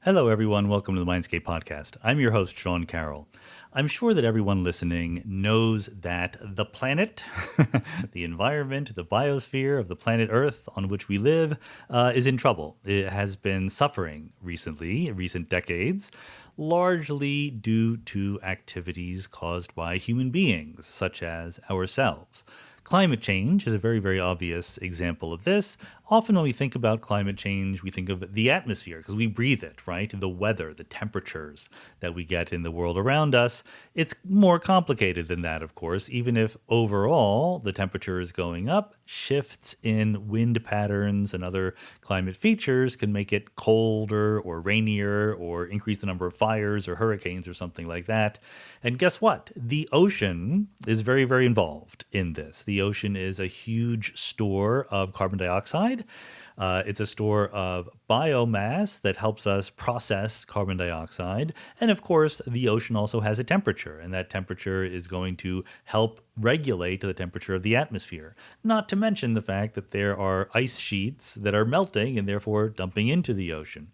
Hello, everyone. Welcome to the Mindscape podcast. I'm your host, Sean Carroll. I'm sure that everyone listening knows that the planet, the environment, the biosphere of the planet Earth on which we live is in trouble. It has been suffering recently, in recent decades, largely due to activities caused by human beings, such as ourselves. Climate change is a very, very obvious example of this. Often when we think about climate change, we think of the atmosphere because we breathe it, right? The weather, the temperatures that we get in the world around us. It's more complicated than that, of course, even if overall the temperature is going up. Shifts in wind patterns and other climate features can make it colder or rainier or increase the number of fires or hurricanes or something like that. And guess what? The ocean is very, very involved in this. The ocean is a huge store of carbon dioxide. It's a store of biomass that helps us process carbon dioxide. And of course, the ocean also has a temperature, and that temperature is going to help regulate the temperature of the atmosphere. Not to mention the fact that there are ice sheets that are melting and therefore dumping into the ocean.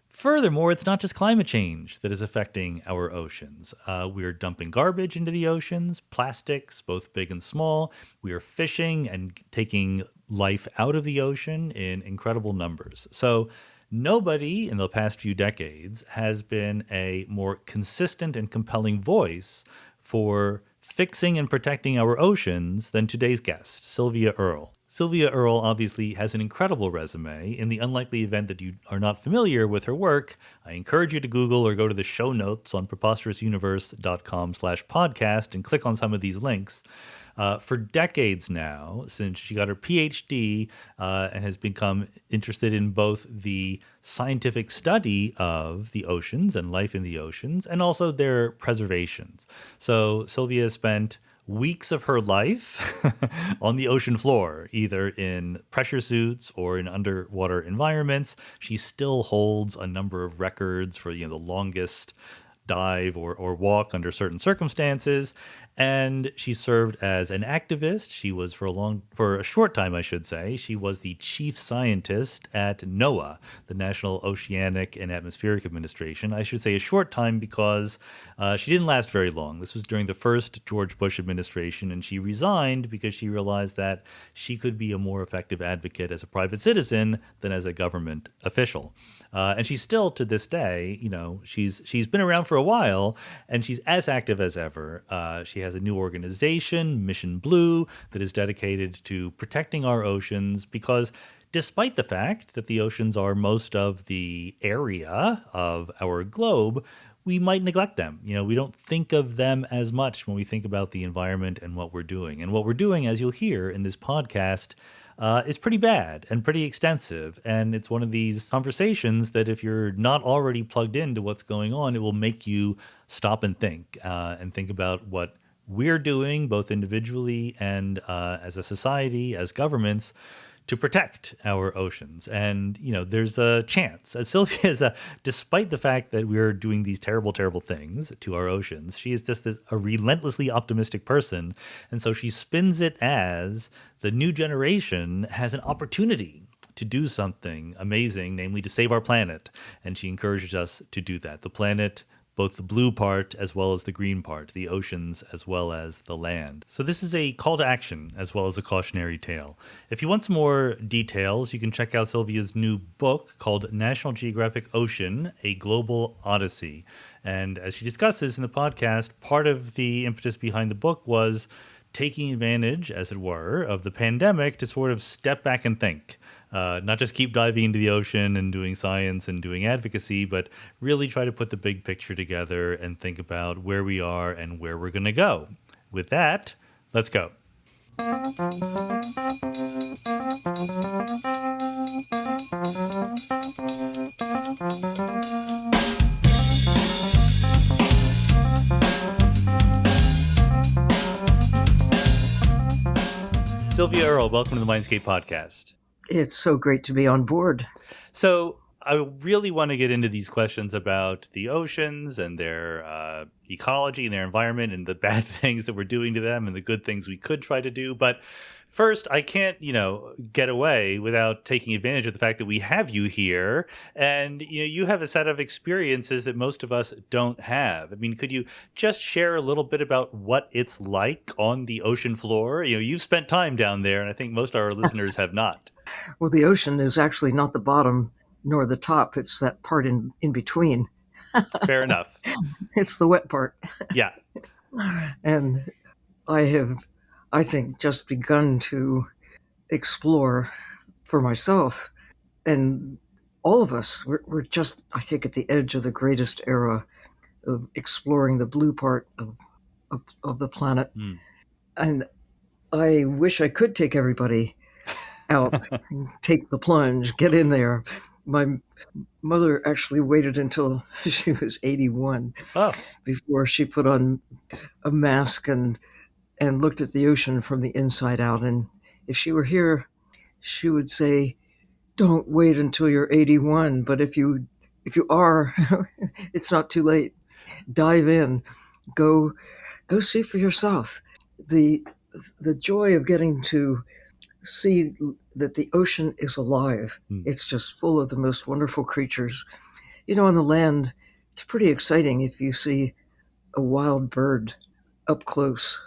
Furthermore, it's not just climate change that is affecting our oceans. We're dumping garbage into the oceans, plastics, both big and small. We are fishing and taking life out of the ocean in incredible numbers. So nobody in the past few decades has been a more consistent and compelling voice for fixing and protecting our oceans than today's guest, Sylvia Earle. Sylvia Earle obviously has an incredible resume. In the unlikely event that you are not familiar with her work, I encourage you to Google or go to the show notes on preposterousuniverse.com/podcast and click on some of these links. For decades now, since she got her Ph.D. And has become interested in both the scientific study of the oceans and life in the oceans and also their preservations. So Sylvia spent weeks of her life on the ocean floor, either in pressure suits or in underwater environments. She still holds a number of records for the longest dive or walk under certain circumstances. And she served as an activist. She was for a short time, I should say. She was the chief scientist at NOAA, the National Oceanic and Atmospheric Administration. I should say a short time because she didn't last very long. This was during the first George Bush administration, and she resigned because she realized that she could be a more effective advocate as a private citizen than as a government official. And she's still, to this day, she's been around for a while, and she's as active as ever. She has a new organization, Mission Blue, that is dedicated to protecting our oceans because despite the fact that the oceans are most of the area of our globe, we might neglect them. We don't think of them as much when we think about the environment and what we're doing. And what we're doing, as you'll hear in this podcast, is pretty bad and pretty extensive. And it's one of these conversations that if you're not already plugged into what's going on, it will make you stop and think about what we're doing both individually and as a society, as governments, to protect our oceans. And, there's a chance. As Sylvia is, despite the fact that we're doing these terrible, terrible things to our oceans, she is just a relentlessly optimistic person. And so she spins it as the new generation has an opportunity to do something amazing, namely to save our planet. And she encourages us to do that. The planet, both the blue part as well as the green part, the oceans as well as the land. So this is a call to action as well as a cautionary tale. If you want some more details, you can check out Sylvia's new book called National Geographic Ocean, A Global Odyssey. And as she discusses in the podcast, part of the impetus behind the book was taking advantage, as it were, of the pandemic to sort of step back and think. Not just keep diving into the ocean and doing science and doing advocacy, but really try to put the big picture together and think about where we are and where we're going to go. With that, let's go. Sylvia Earle, welcome to the Mindscape podcast. It's so great to be on board. So I really want to get into these questions about the oceans and their ecology and their environment and the bad things that we're doing to them and the good things we could try to do. But first, I can't, get away without taking advantage of the fact that we have you here, and you have a set of experiences that most of us don't have. I mean, could you just share a little bit about what it's like on the ocean floor? You've spent time down there, and I think most of our listeners have not. Well, the ocean is actually not the bottom nor the top. It's that part in between. Fair enough. It's the wet part. Yeah. And I have, I think, just begun to explore for myself. And all of us, we're just, I think, at the edge of the greatest era of exploring the blue part of the planet. Mm. And I wish I could take everybody out and take the plunge, get in there. My mother actually waited until she was 81 before she put on a mask and looked at the ocean from the inside out. And if she were here, she would say, "Don't wait until you're 81, but if you are, it's not too late. Dive in, go see for yourself." The joy of getting to see that the ocean is alive. It's just full of the most wonderful creatures. On the land, it's pretty exciting if you see a wild bird up close,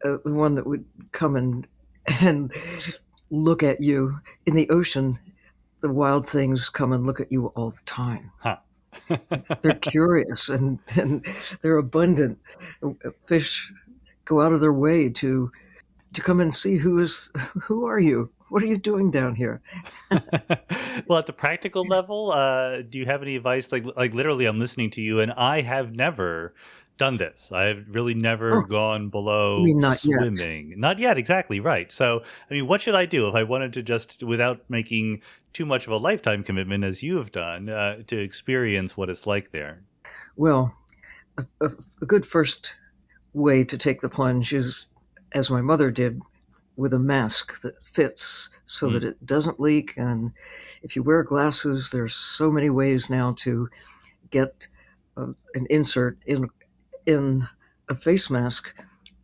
the one that would come and look at you. In the ocean, the wild things come and look at you all the time. Huh. They're curious and they're abundant. Fish go out of their way to come and see who are you? What are you doing down here? Well, at the practical level, do you have any advice? Like literally, I'm listening to you, and I have never done this. I've really never gone below swimming. Yet. Not yet, exactly right. So, I mean, what should I do if I wanted to just, without making too much of a lifetime commitment, as you have done, to experience what it's like there? Well, a good first way to take the plunge is, as my mother did, with a mask that fits so that it doesn't leak. And if you wear glasses, there's so many ways now to get an insert in a face mask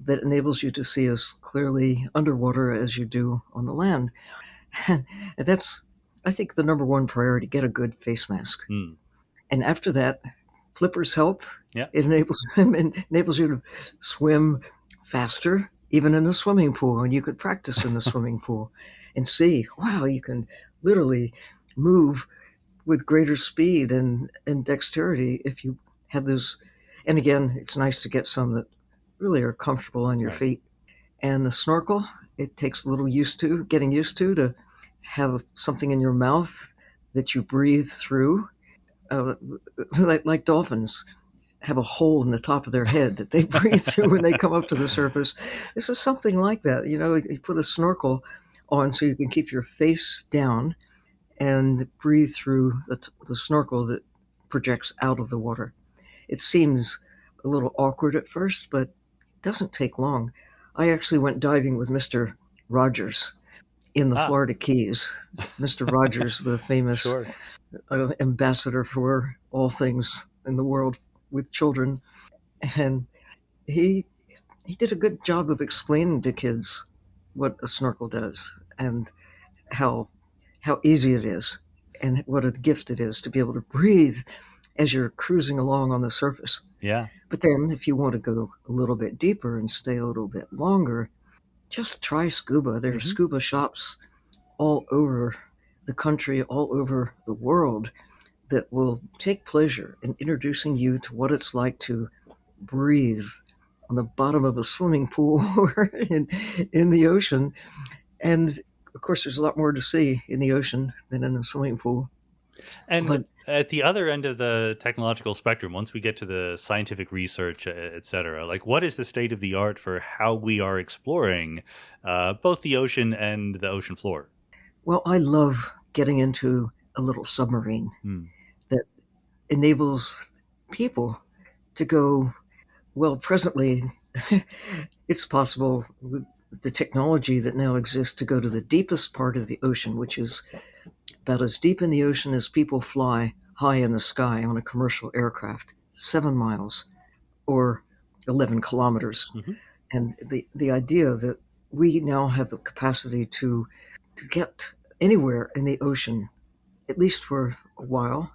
that enables you to see as clearly underwater as you do on the land. And that's, I think, the number one priority: get a good face mask. And after that, flippers help. Yeah. It enables you to swim faster, even in the swimming pool. And you could practice in the swimming pool and see, wow, you can literally move with greater speed and dexterity if you have those. And again, it's nice to get some that really are comfortable on your feet. And the snorkel, it takes a little getting used to have something in your mouth that you breathe through. Like dolphins have a hole in the top of their head that they breathe through when they come up to the surface. This is something like that. You put a snorkel on so you can keep your face down and breathe through the snorkel that projects out of the water. It seems a little awkward at first, but it doesn't take long. I actually went diving with Mr. Rogers in the Florida Keys. Mr. Rogers, the famous ambassador for all things in the world with children. And he did a good job of explaining to kids what a snorkel does and how easy it is and what a gift it is to be able to breathe as you're cruising along on the surface. Yeah. But then if you want to go a little bit deeper and stay a little bit longer, just try scuba. There are scuba shops all over the country, all over the world, that will take pleasure in introducing you to what it's like to breathe on the bottom of a swimming pool or in the ocean. And of course, there's a lot more to see in the ocean than in the swimming pool. And at the other end of the technological spectrum, once we get to the scientific research, et cetera, like what is the state of the art for how we are exploring both the ocean and the ocean floor? Well, I love getting into a little submarine that enables people to go, well, presently, it's possible with the technology that now exists to go to the deepest part of the ocean, which is about as deep in the ocean as people fly high in the sky on a commercial aircraft, 7 miles or 11 kilometers. Hmm. And the idea that we now have the capacity to get anywhere in the ocean, at least for a while,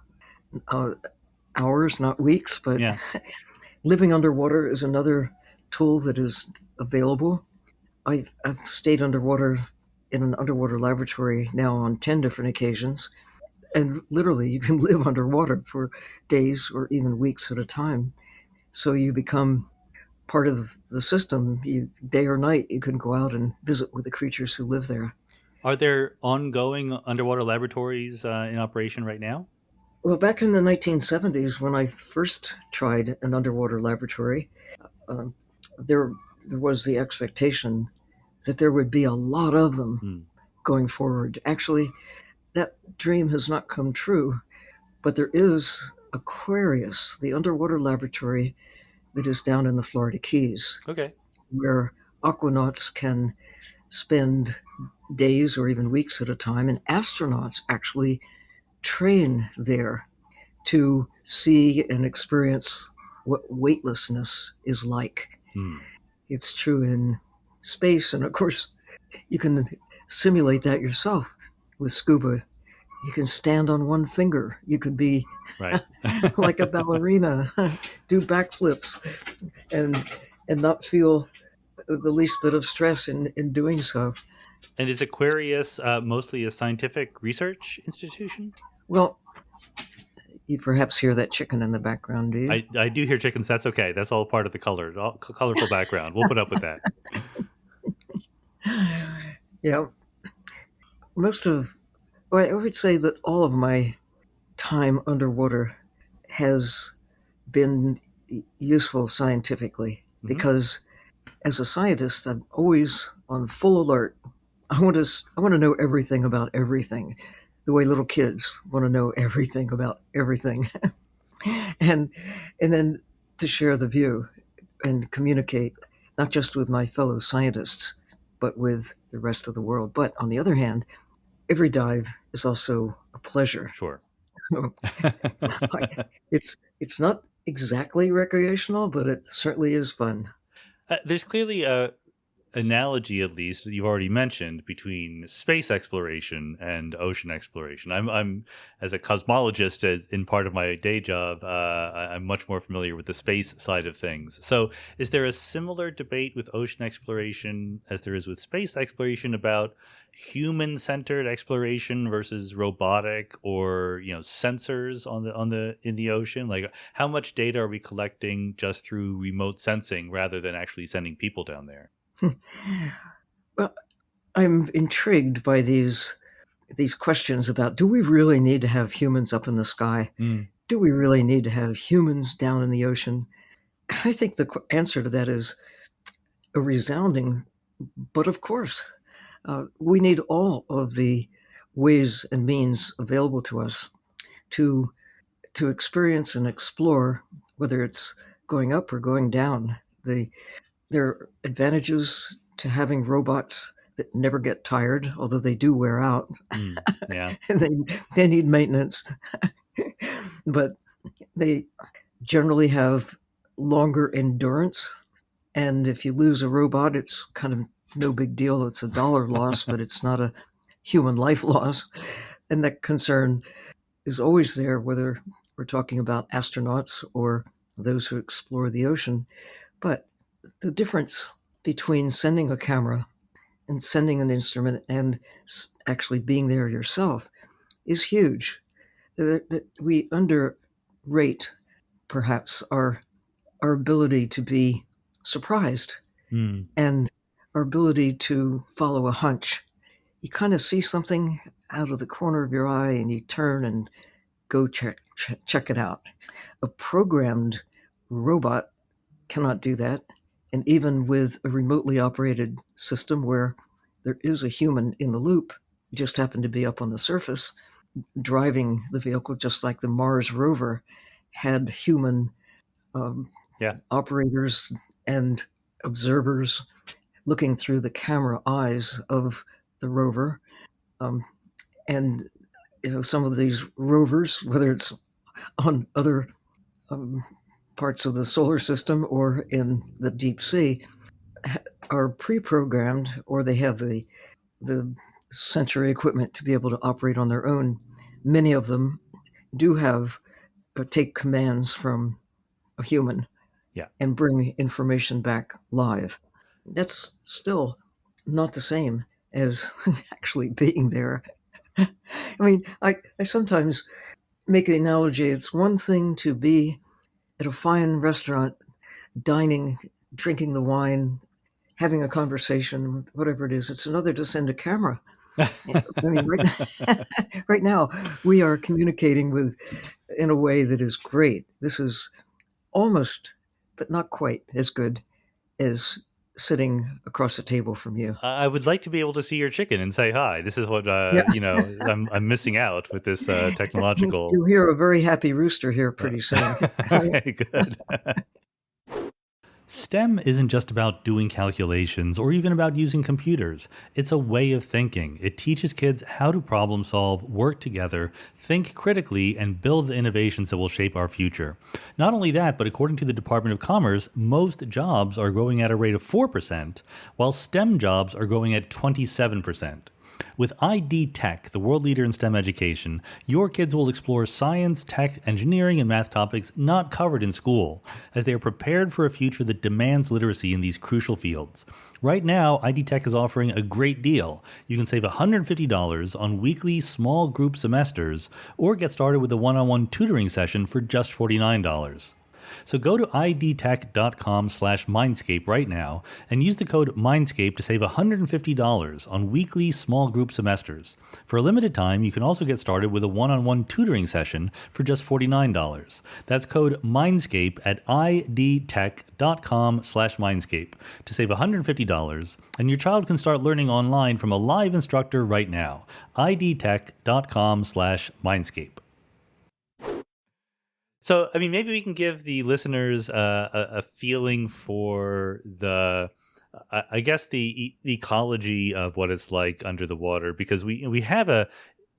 uh, hours, not weeks, but Yeah. living underwater is another tool that is available. I've stayed underwater in an underwater laboratory now on 10 different occasions. And literally, you can live underwater for days or even weeks at a time. So you become part of the system. Day or night, you can go out and visit with the creatures who live there. Are there ongoing underwater laboratories in operation right now? Well, back in the 1970s, when I first tried an underwater laboratory, um, there there was the expectation that there would be a lot of them Hmm. going forward. Actually, that dream has not come true, but there is Aquarius, the underwater laboratory that is down in the Florida Keys, Okay. where aquanauts can spend days or even weeks at a time, and astronauts actually train there to see and experience what weightlessness is like. Hmm. It's true in space, and of course, you can simulate that yourself with scuba. You can stand on one finger. You could be Right. like a ballerina, do backflips, and not feel the least bit of stress in doing so. And is Aquarius mostly a scientific research institution? Well, you perhaps hear that chicken in the background, do you? I do hear chickens. That's okay. That's all part of the colorful background. We'll put up with that. Yeah, most of, well, I would say that all of my time underwater has been useful scientifically Hmm. because as a scientist, I'm always on full alert. I want to know everything about everything, the way little kids want to know everything about everything, and then to share the view and communicate not just with my fellow scientists, but with the rest of the world. But on the other hand, every dive is also a pleasure. Sure. It's not exactly recreational, but it certainly is fun. There's clearly a analogy, at least that you've already mentioned, between space exploration and ocean exploration. I'm as a cosmologist, as in part of my day job, I'm much more familiar with the space side of things. So, is there a similar debate with ocean exploration as there is with space exploration about human-centered exploration versus robotic, or sensors on the in the ocean? Like, how much data are we collecting just through remote sensing rather than actually sending people down there? Well, I'm intrigued by these questions about, do we really need to have humans up in the sky? Mm, Do we really need to have humans down in the ocean? I think the answer to that is a resounding, but of course. We need all of the ways and means available to us to experience and explore, whether it's going up or going down. There are advantages to having robots that never get tired, although they do wear out yeah. and they need maintenance. But they generally have longer endurance. And if you lose a robot, it's kind of no big deal. It's a dollar loss, but it's not a human life loss. And that concern is always there, whether we're talking about astronauts or those who explore the ocean. But the difference between sending a camera and sending an instrument and actually being there yourself is huge. That we underrate perhaps our ability to be surprised Mm, and our ability to follow a hunch. You kind of see something out of the corner of your eye and you turn and go check it out. A programmed robot cannot do that. And even with a remotely operated system where there is a human in the loop, you just happen to be up on the surface driving the vehicle, just like the Mars rover had human um, yeah. operators and observers looking through the camera eyes of the rover. Um, and some of these rovers, whether it's on other um, parts of the solar system or in the deep sea, are pre-programmed, or they have the sensory equipment to be able to operate on their own. Many of them do have take commands from a human Yeah. and bring information back live. That's still not the same as actually being there. I mean, I sometimes make the analogy, it's one thing to be at a fine restaurant, dining, drinking the wine, having a conversation, whatever it is. It's another to send a camera. I mean, right now, we are communicating with in a way that is great. This is almost, but not quite as good as sitting across the table from you. I would like to be able to see your chicken and say hi. This is what Yeah. I'm missing out with this technological. You'll hear a very happy rooster here pretty soon. Okay, good. STEM isn't just about doing calculations or even about using computers. It's a way of thinking. It teaches kids how to problem solve, work together, think critically, and build the innovations that will shape our future. Not only that, but according to the Department of Commerce, most jobs are growing at a rate of 4%, while STEM jobs are growing at 27%. With ID Tech, the world leader in STEM education, your kids will explore science, tech, engineering, and math topics not covered in school, as they are prepared for a future that demands literacy in these crucial fields. Right now, ID Tech is offering a great deal. You can save $150 on weekly small group semesters, or get started with a one-on-one tutoring session for just $49. So go to idtech.com/Mindscape right now and use the code Mindscape to save $150 on weekly small group semesters. For a limited time, you can also get started with a one-on-one tutoring session for just $49. That's code Mindscape at idtech.com/Mindscape to save $150, and your child can start learning online from a live instructor right now. idtech.com/Mindscape. So, I mean, maybe we can give the listeners a feeling for I guess, the ecology of what it's like under the water, because we have a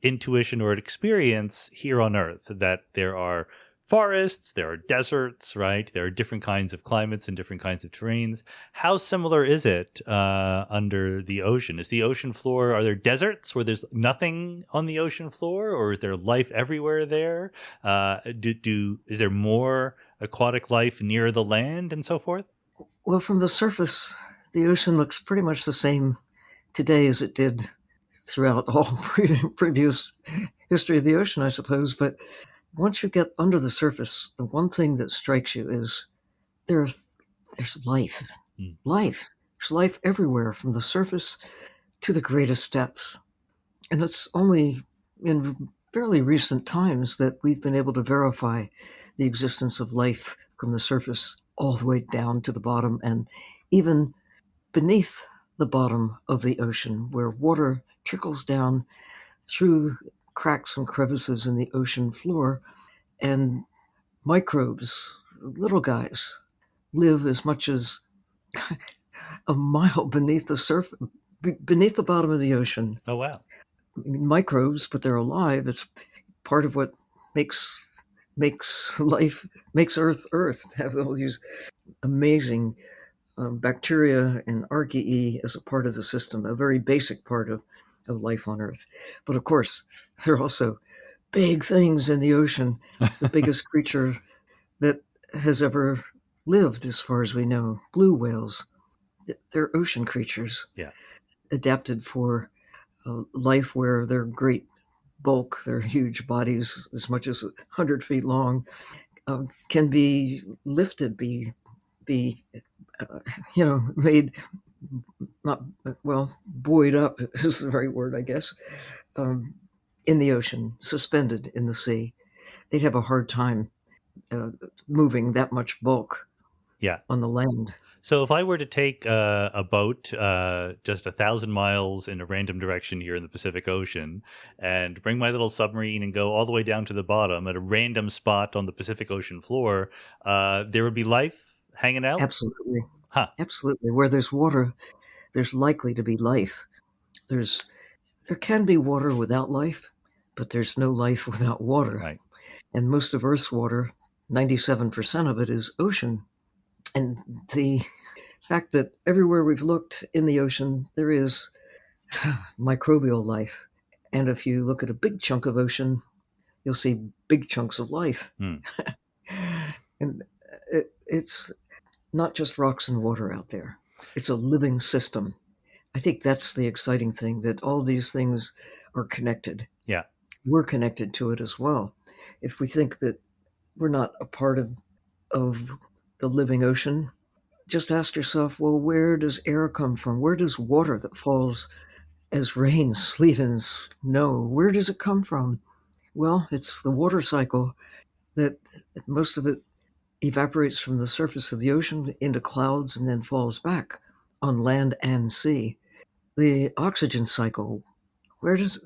intuition or an experience here on Earth that there are forests, there are deserts, right? There are different kinds of climates and different kinds of terrains. How similar is it under the ocean? Is the ocean floor, are there deserts where there's nothing on the ocean floor, or is there life everywhere there? Is there more aquatic life near the land and so forth? Well, from the surface, the ocean looks pretty much the same today as it did throughout all previous history of the ocean, I suppose. But once you get under the surface, the one thing that strikes you is there, there's life. Mm. Life. There's life everywhere, from the surface to the greatest depths. And it's only in fairly recent times that we've been able to verify the existence of life from the surface all the way down to the bottom, and even beneath the bottom of the ocean, where water trickles down through cracks and crevices in the ocean floor, and microbes, little guys, live as much as a mile beneath the surface, beneath the bottom of the ocean. Oh, wow. I mean, microbes, but they're alive. It's part of what makes life, makes Earth, have all these amazing bacteria and archaea as a part of the system, a very basic part of life on Earth. But of course, there are also big things in the ocean. The biggest creature that has ever lived, as far as we know, blue whales. They're ocean creatures. Yeah. Adapted for life where their great bulk, their huge bodies, as much as 100 feet long, can be lifted, be made, not, well, buoyed up is the right word, I guess, in the ocean, suspended in the sea. They'd have a hard time moving that much bulk on the land. So if I were to take a boat just 1,000 miles in a random direction here in the Pacific Ocean, and bring my little submarine and go all the way down to the bottom at a random spot on the Pacific Ocean floor, there would be life hanging out? Absolutely. Huh. Absolutely. Where there's water, there's likely to be life. There can be water without life, but there's no life without water. Right. And most of Earth's water, 97% of it is ocean. And the fact that everywhere we've looked in the ocean, there is microbial life. And if you look at a big chunk of ocean, you'll see big chunks of life. Hmm. And it's not just rocks and water out there, it's a living system. I think that's the exciting thing, that all these things are connected. Yeah. We're connected to it as well. If we think that we're not a part of the living ocean, just ask yourself, well, where does air come from? Where does water that falls as rain, sleet, and snow, where does it come from? Well, it's the water cycle that most of it evaporates from the surface of the ocean into clouds and then falls back on land and sea. The oxygen cycle, where does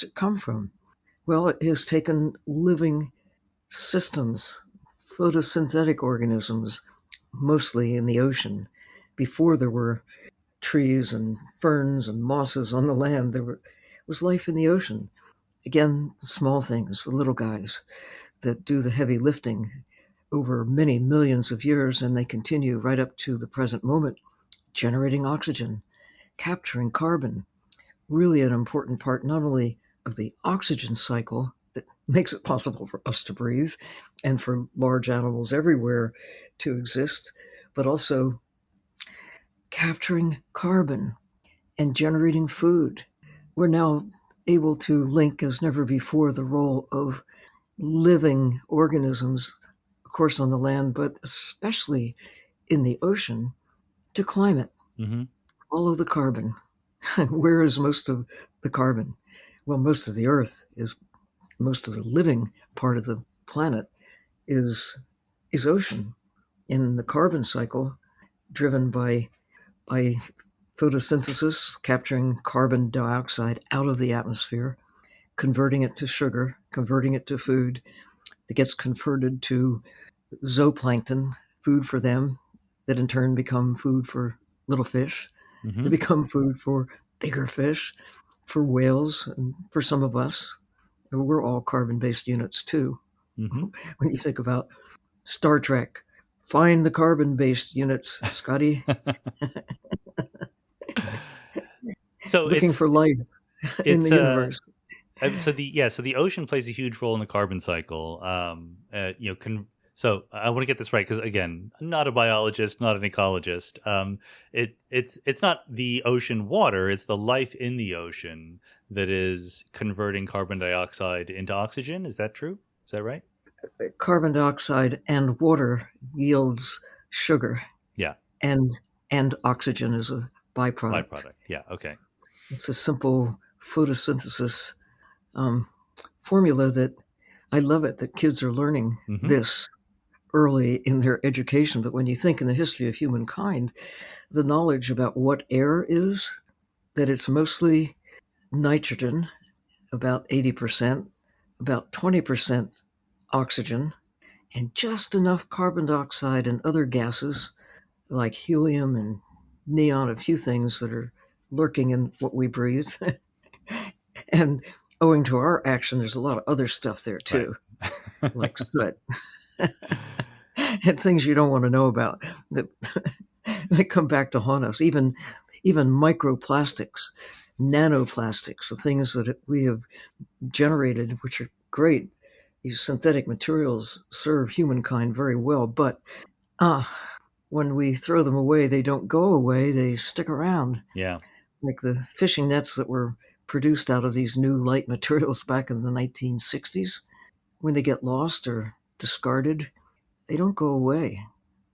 it come from? Well, it has taken living systems, photosynthetic organisms, mostly in the ocean. Before there were trees and ferns and mosses on the land, was life in the ocean. Again, the small things, the little guys that do the heavy lifting over many millions of years, and they continue right up to the present moment, generating oxygen, capturing carbon. Really an important part not only of the oxygen cycle that makes it possible for us to breathe and for large animals everywhere to exist, but also capturing carbon and generating food. We're now able to link as never before the role of living organisms, of course, on the land, but especially in the ocean, to climate. Mm-hmm. All of the carbon. Where is most of the carbon? Well, most of the Earth is, most of the living part of the planet is ocean. In the carbon cycle, driven by photosynthesis, capturing carbon dioxide out of the atmosphere, converting it to sugar, converting it to food that gets converted to zooplankton, food for them, that in turn become food for little fish. They Mm-hmm. become food for bigger fish, for whales, and for some of us. We're all carbon based units too. Mm-hmm. When you think about Star Trek, find the carbon based units, Scotty, So looking for life in the it's universe. so the ocean plays a huge role in the carbon cycle. So I want to get this right because again, I'm not a biologist, not an ecologist. It's not the ocean water; it's the life in the ocean that is converting carbon dioxide into oxygen. Is that true? Is that right? Carbon dioxide and water yields sugar, Yeah, and oxygen is a byproduct. byproduct. Yeah. Okay. It's a simple photosynthesis um, formula that I love it that kids are learning Mm-hmm. this early in their education. But when you think in the history of humankind, the knowledge about what air is, that it's mostly nitrogen, about 80%, about 20% oxygen, and just enough carbon dioxide and other gases like helium and neon, a few things that are lurking in what we breathe. And owing to our action, there's a lot of other stuff there Right. too, like soot and things you don't want to know about that that come back to haunt us. Even microplastics, nanoplastics, the things that we have generated, which are great. These synthetic materials serve humankind very well, but uh, when we throw them away, they don't go away. They stick around, Yeah. like the fishing nets that were produced out of these new light materials back in the 1960s. When they get lost or discarded, they don't go away.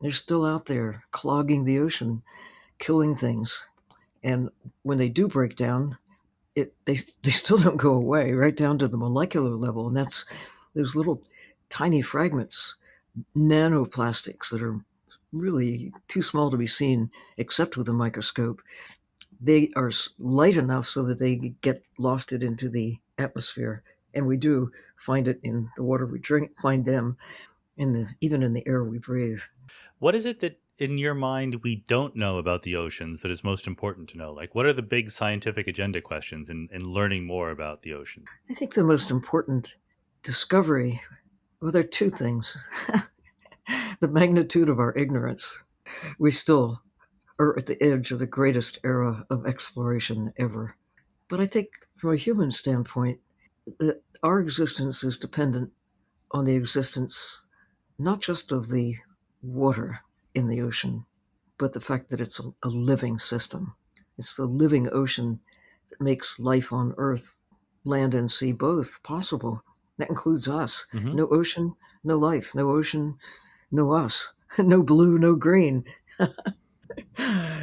They're still out there clogging the ocean, killing things. And when they do break down, they still don't go away, right down to the molecular level. And that's those little tiny fragments, nanoplastics that are really too small to be seen except with a microscope. They are light enough so that they get lofted into the atmosphere. And we do find it in the water we drink, find them in even in the air we breathe. What is it that in your mind we don't know about the oceans that is most important to know? Like, what are the big scientific agenda questions in learning more about the ocean? I think the most important discovery, well, there are two things. The magnitude of our ignorance. We still are at the edge of the greatest era of exploration ever. But I think from a human standpoint, that our existence is dependent on the existence not just of the water in the ocean, but the fact that it's a living system. It's the living ocean that makes life on Earth, land and sea both, possible. That includes us. Mm-hmm. No ocean, no life. No ocean, no us. No blue, no green.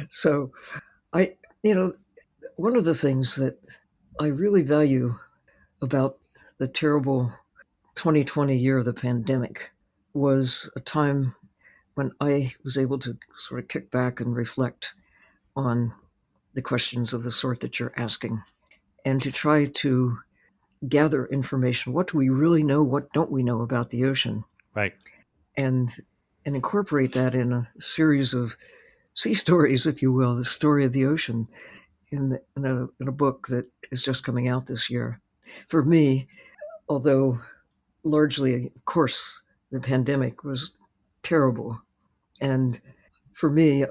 So I, one of the things that I really value about the terrible 2020 year of the pandemic was a time when I was able to sort of kick back and reflect on the questions of the sort that you're asking and to try to gather information. What do we really know? What don't we know about the ocean? Right. And incorporate that in a series of sea stories, if you will, the story of the ocean in a book that is just coming out this year. For me, although largely, of course, the pandemic was terrible. And for me,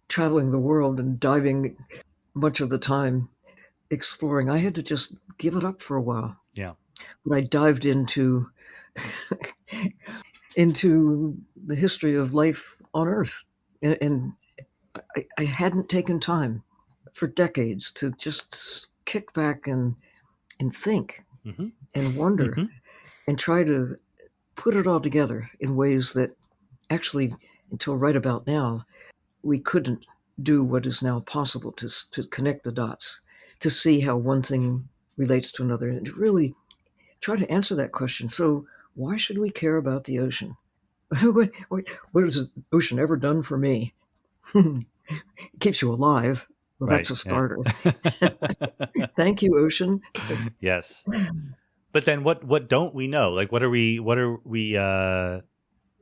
traveling the world and diving much of the time, exploring, I had to just give it up for a while. Yeah. But I dived into into the history of life on Earth, and I hadn't taken time for decades to just kick back and think Mm-hmm. and wonder Mm-hmm. and try to put it all together in ways that actually, until right about now, we couldn't do what is now possible to connect the dots, to see how one thing relates to another, and to really try to answer that question. So, why should we care about the ocean? What has the ocean ever done for me? It keeps you alive. Well, that's Right. a Yeah. starter. Thank you, ocean. Yes. But then what don't we know? Like, what are we are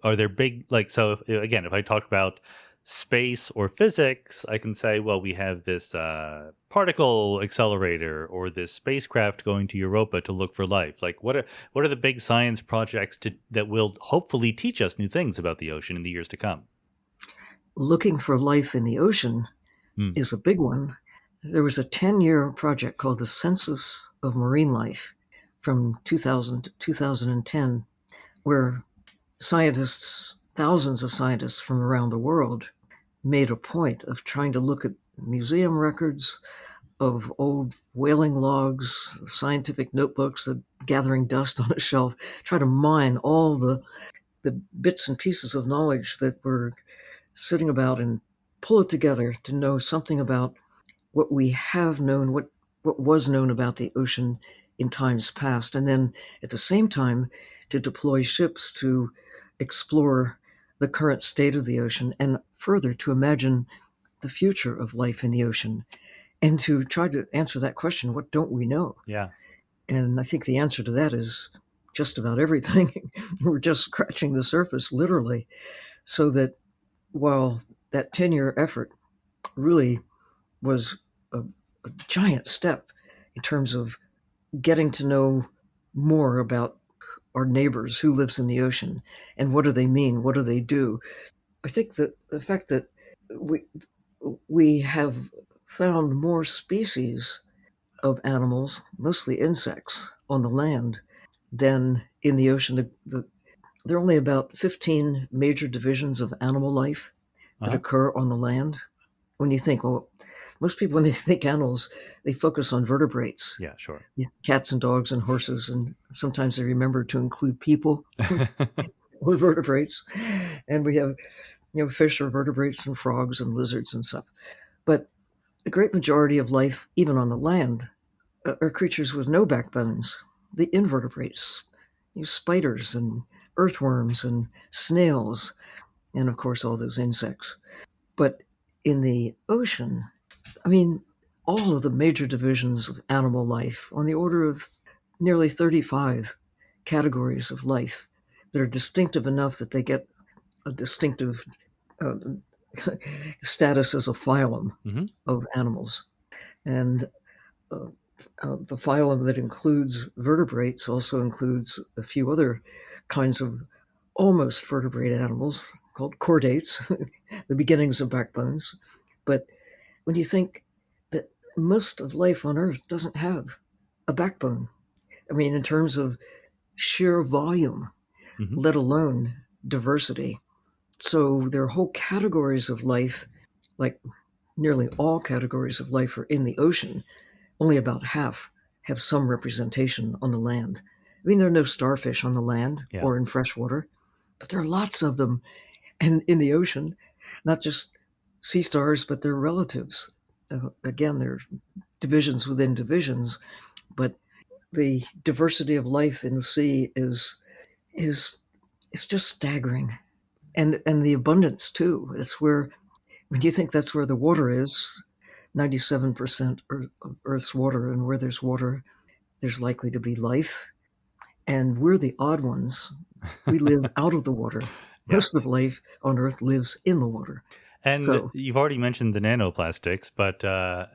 there big, like, so if I talk about space or physics, I can say, well, we have this particle accelerator or this spacecraft going to Europa to look for life. Like, what are the big science projects that will hopefully teach us new things about the ocean in the years to come? Looking for life in the ocean Hmm. is a big one. There was a 10-year project called the Census of Marine Life from 2000 to 2010, where scientists, thousands of scientists from around the world, made a point of trying to look at museum records of old whaling logs, scientific notebooks that gathering dust on a shelf, try to mine all the bits and pieces of knowledge that were sitting about and pull it together to know something about what we have known, what was known about the ocean in times past, and then at the same time to deploy ships to explore the current state of the ocean and further to imagine the future of life in the ocean and to try to answer that question, what don't we know? Yeah. And I think the answer to that is just about everything. We're just scratching the surface, literally. So that while that 10-year effort really was a giant step in terms of getting to know more about our neighbors, who lives in the ocean, and what do they mean, what do they do. I think that the fact that we we have found more species of animals, mostly insects, on the land than in the ocean. There are only about 15 major divisions of animal life that Uh-huh. occur on the land. When you think, well, most people, when they think animals, they focus on vertebrates, Yeah, sure. cats and dogs and horses, and sometimes they remember to include people or vertebrates. And we have, fish or vertebrates and frogs and lizards and stuff. But the great majority of life, even on the land, are creatures with no backbones, the invertebrates, spiders and earthworms and snails, and of course, all those insects. But in the ocean, I mean, all of the major divisions of animal life, on the order of nearly 35 categories of life that are distinctive enough that they get a distinctive uh, status as a phylum Hmm. of animals. And uh, the phylum that includes vertebrates also includes a few other kinds of almost vertebrate animals called chordates, the beginnings of backbones. But when you think that most of life on Earth doesn't have a backbone, I mean, in terms of sheer volume, Hmm. let alone diversity. So there are whole categories of life, like nearly all categories of life are in the ocean. Only about half have some representation on the land. I mean, there are no starfish on the land Yeah. or in freshwater, but there are lots of them. And in the ocean, not just sea stars, but their relatives. Again, there are divisions within divisions, but the diversity of life in the sea is is just staggering. And the abundance too. It's where when you think that's where the water is, 97% of Earth's water, and where there's water, there's likely to be life. And we're the odd ones. We live out of the water. Yeah. Most of life on Earth lives in the water. And So, you've already mentioned the nanoplastics, but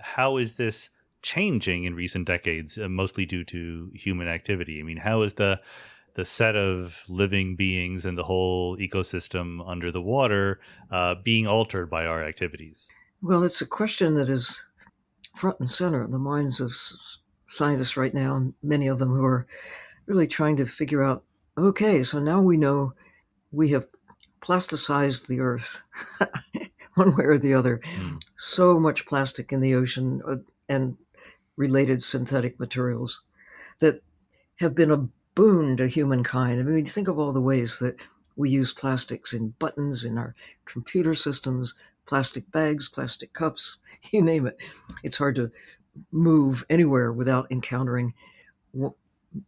how is this changing in recent decades, mostly due to human activity? I mean, how is the set of living beings and the whole ecosystem under the water being altered by our activities? well, it's a question that is front and center in the minds of scientists right now, and many of them who are really trying to figure out okay, so now we know we have plasticized the Earth one way or the other. Mm. So much plastic in the ocean and related synthetic materials that have been a boon to humankind. I mean, think of all the ways that we use plastics in buttons, in our computer systems, plastic bags, plastic cups, you name it. It's hard to move anywhere without encountering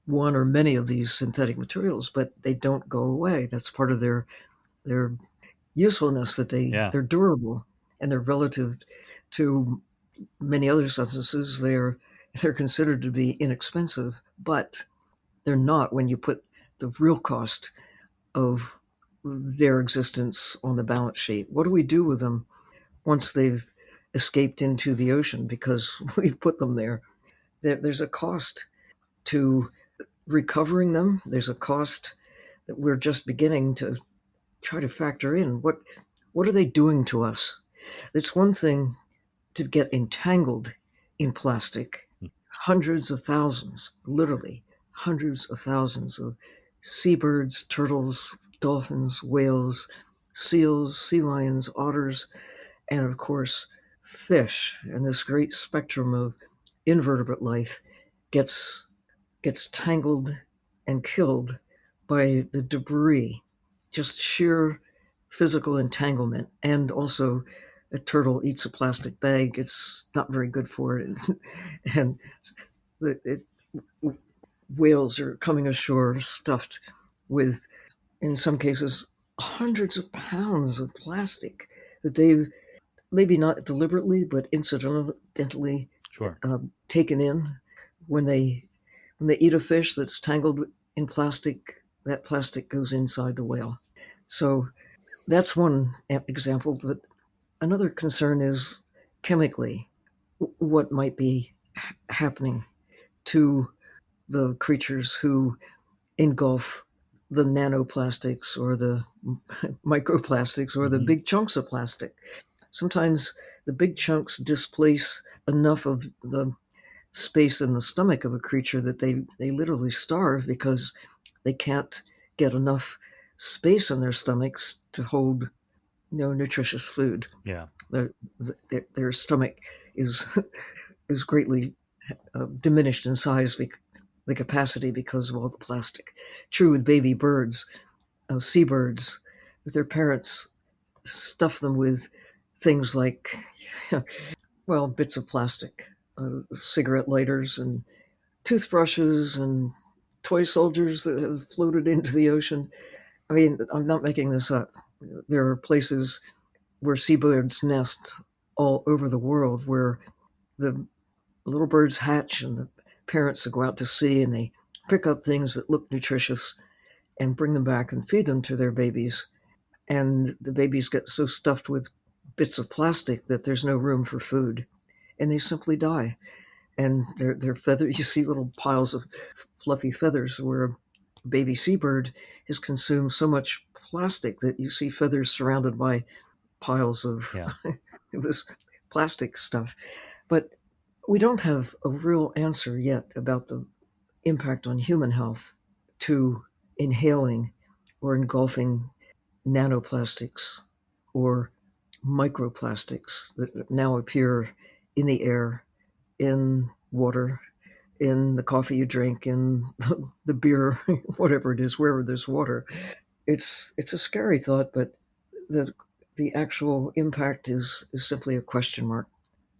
one or many of these synthetic materials, but they don't go away. That's part of their usefulness, that Yeah. they're durable, and they're relative to many other substances. They're considered to be inexpensive, but they're not when you put the real cost of their existence on the balance sheet. What do we do with them once they've escaped into the ocean because we've put them there? There's a cost to recovering them. There's a cost that we're just beginning to try to factor in. What are they doing to us? It's one thing to get entangled in plastic. Hundreds of thousands, literally hundreds of thousands of seabirds, turtles, dolphins, whales, seals, sea lions, otters, and of course, fish. And this great spectrum of invertebrate life gets gets tangled and killed by the debris, just sheer physical entanglement. And also, a turtle eats a plastic bag. It's not very good for it. And it, whales are coming ashore stuffed with, in some cases, hundreds of pounds of plastic that they've maybe not deliberately, but incidentally Sure. taken in when they eat a fish that's tangled in plastic. That plastic goes inside the whale. So that's one example. But another concern is chemically what might be happening to the creatures who engulf the nanoplastics or the microplastics or the Hmm. big chunks of plastic. Sometimes the big chunks displace enough of the space in the stomach of a creature that they literally starve because they can't get enough space in their stomachs to hold nutritious food. Yeah. Their stomach is is greatly diminished in size, the capacity, because of all the plastic. True with baby birds, seabirds, that their parents stuff them with things like, well, bits of plastic, cigarette lighters and toothbrushes and toy soldiers that have floated into the ocean. I mean, I'm not making this up. There are places where seabirds nest all over the world where the little birds hatch and the parents will go out to sea and they pick up things that look nutritious and bring them back and feed them to their babies. and the babies get so stuffed with bits of plastic that there's no room for food, and they simply die. And their feather, you see little piles of fluffy feathers where a baby seabird has consumed so much plastic that you see feathers surrounded by piles of Yeah. this plastic stuff. But we don't have a real answer yet about the impact on human health to inhaling or engulfing nanoplastics or microplastics that now appear in the air, in water, in the coffee you drink, in the beer, whatever it is, wherever there's water. It's a scary thought, but the the actual impact is simply a question mark.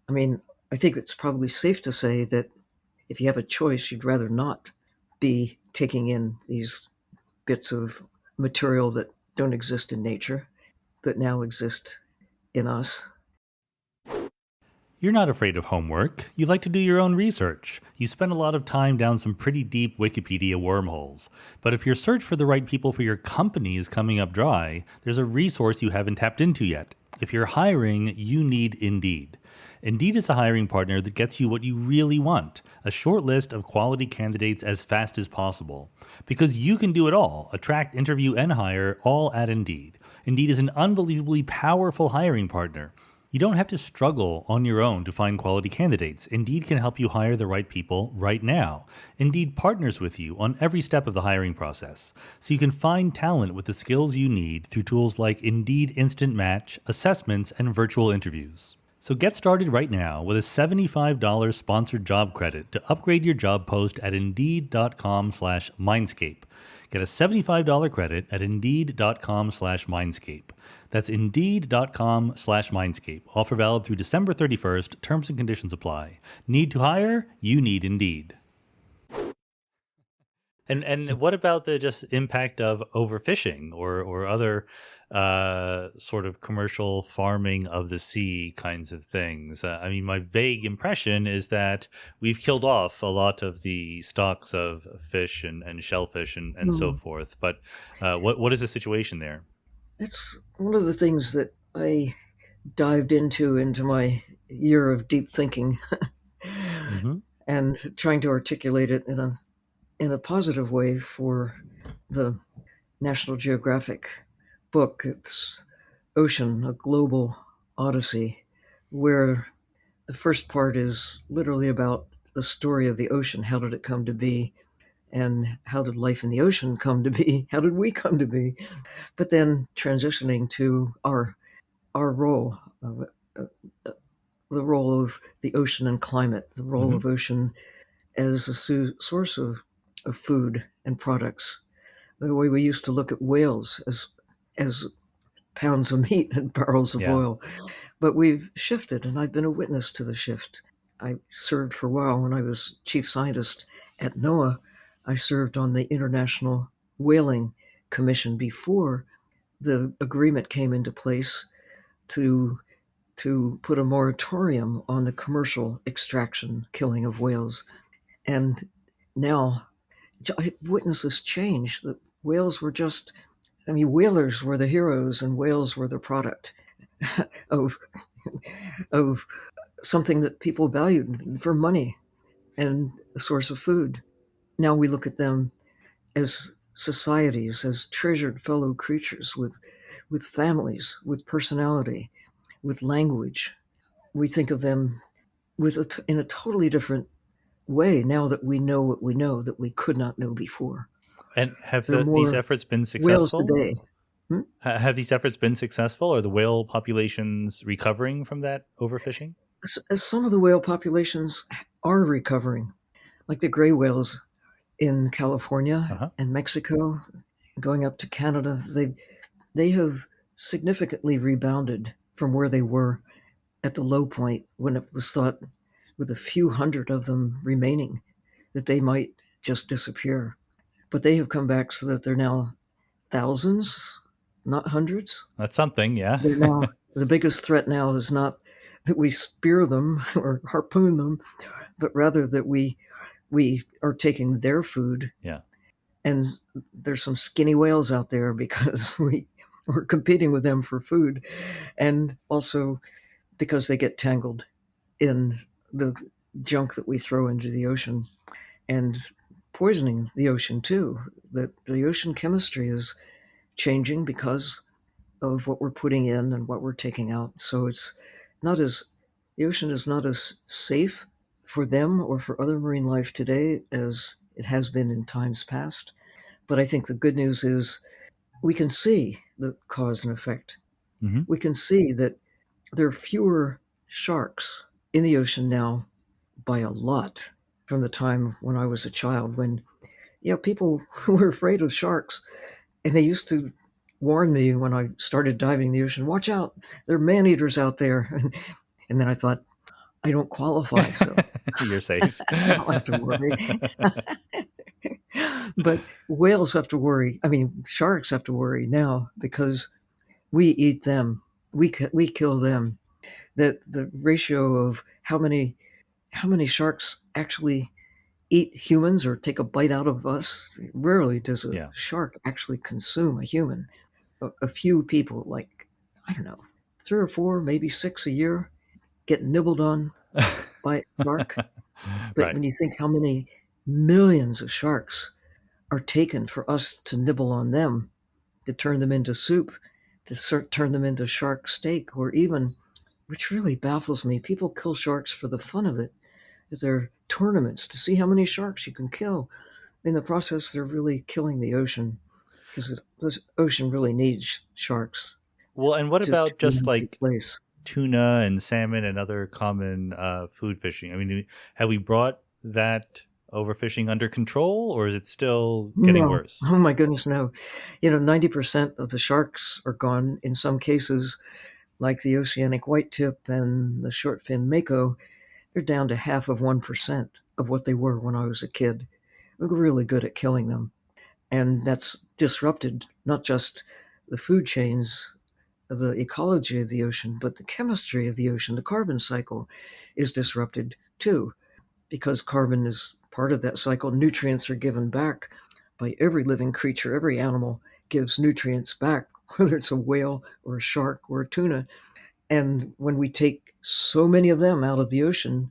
I mean, I think it's probably safe to say that if you have a choice, you'd rather not be taking in these bits of material that don't exist in nature, but now exist in us. You're not afraid of homework. You like to do your own research. You spend a lot of time down some pretty deep Wikipedia wormholes. But if your search for the right people for your company is coming up dry, there's a resource you haven't tapped into yet. If you're hiring, you need Indeed. Indeed is a hiring partner that gets you what you really want, a short list of quality candidates as fast as possible. Because you can do it all, attract, interview, and hire, all at Indeed. Indeed is an unbelievably powerful hiring partner. You don't have to struggle on your own to find quality candidates. Indeed can help you hire the right people right now. Indeed partners with you on every step of the hiring process, so you can find talent with the skills you need through tools like Indeed Instant Match, assessments, and virtual interviews. So get started right now with a $75 sponsored job credit to upgrade your job post at Indeed.com/Mindscape. Get a $75 credit at Indeed.com/Mindscape. That's Indeed.com/Mindscape. Offer valid through December 31st. Terms and conditions apply. Need to hire? You need Indeed. And what about the just impact of overfishing or other sort of commercial farming of the sea kinds of things? I mean, my vague impression is that we've killed off a lot of the stocks of fish and shellfish and so forth. But what is the situation there? It's one of the things that I dived into my year of deep thinking Mm-hmm. and trying to articulate it in a positive way for the National Geographic book. It's Ocean, a Global Odyssey, where the first part is literally about the story of the ocean. How did it come to be? And how did life in the ocean come to be? How did we come to be? But then transitioning to our role, uh, the role of the ocean and climate, the role Mm-hmm. of ocean as a source of food and products. The way we used to look at whales as pounds of meat and barrels of Yeah. oil. But we've shifted, and I've been a witness to the shift. I served for a while when I was chief scientist at NOAA. I served on the International Whaling Commission before the agreement came into place to put a moratorium on the commercial extraction, killing of whales. And now I witnessed this change. The whales were just, I mean, whalers were the heroes and whales were the product of of something that people valued for money and a source of food. Now we look at them as societies, as treasured fellow creatures with families, with personality, with language. We think of them in a totally different way now that we know what we know that we could not know before. And have There are these more efforts been whales successful? today. Hmm? Have these efforts been successful? Are the whale populations recovering from that overfishing? As some of the whale populations are recovering, like the gray whales in California Uh-huh. and Mexico, going up to Canada, they have significantly rebounded from where they were at the low point when it was thought, with a few hundred of them remaining, that they might just disappear. But they have come back so that they're now thousands, not hundreds. That's something, yeah. They're now the biggest threat now is not that we spear them or harpoon them, but rather that we are taking their food. Yeah. And there's some skinny whales out there because We're competing with them for food. And also because they get tangled in the junk that we throw into the ocean and poisoning the ocean too. The ocean chemistry is changing because of what we're putting in and what we're taking out. So it's not as the ocean is not as safe for them or for other marine life today as it has been in times past. But I think the good news is we can see the cause and effect. Hmm. We can see that there are fewer sharks in the ocean now by a lot from the time when I was a child when people were afraid of sharks. And they used to warn me when I started diving in the ocean, watch out, there are man eaters out there. And then I thought, I don't qualify, so You're I safe. don't have to worry. But whales have to worry. I mean, sharks have to worry now because we eat them. We kill them. That the ratio of how many sharks actually eat humans or take a bite out of us. Rarely does a Yeah. shark actually consume a human. A few people, like, I don't know, 3 or 4, maybe 6 a year, get nibbled on by a shark. But Right. when you think how many millions of sharks are taken for us to nibble on them, to turn them into soup, to turn them into shark steak, or even, which really baffles me, people kill sharks for the fun of it. There are tournaments to see how many sharks you can kill. In the process, they're really killing the ocean because the ocean really needs sharks Well, and what to about just remain in like place. tuna and salmon and other common food fishing? I mean, have we brought that overfishing under control, or is it still getting No. worse? Oh my goodness, no. 90% of the sharks are gone. In some cases, like the Oceanic whitetip and the shortfin mako, they're down to half of 1% of what they were when I was a kid. We're really good at killing them. And that's disrupted not just the food chains, the ecology of the ocean, but the chemistry of the ocean. The carbon cycle is disrupted too, because carbon is part of that cycle. Nutrients are given back by every living creature. Every animal gives nutrients back, whether it's a whale or a shark or a tuna. And when we take so many of them out of the ocean,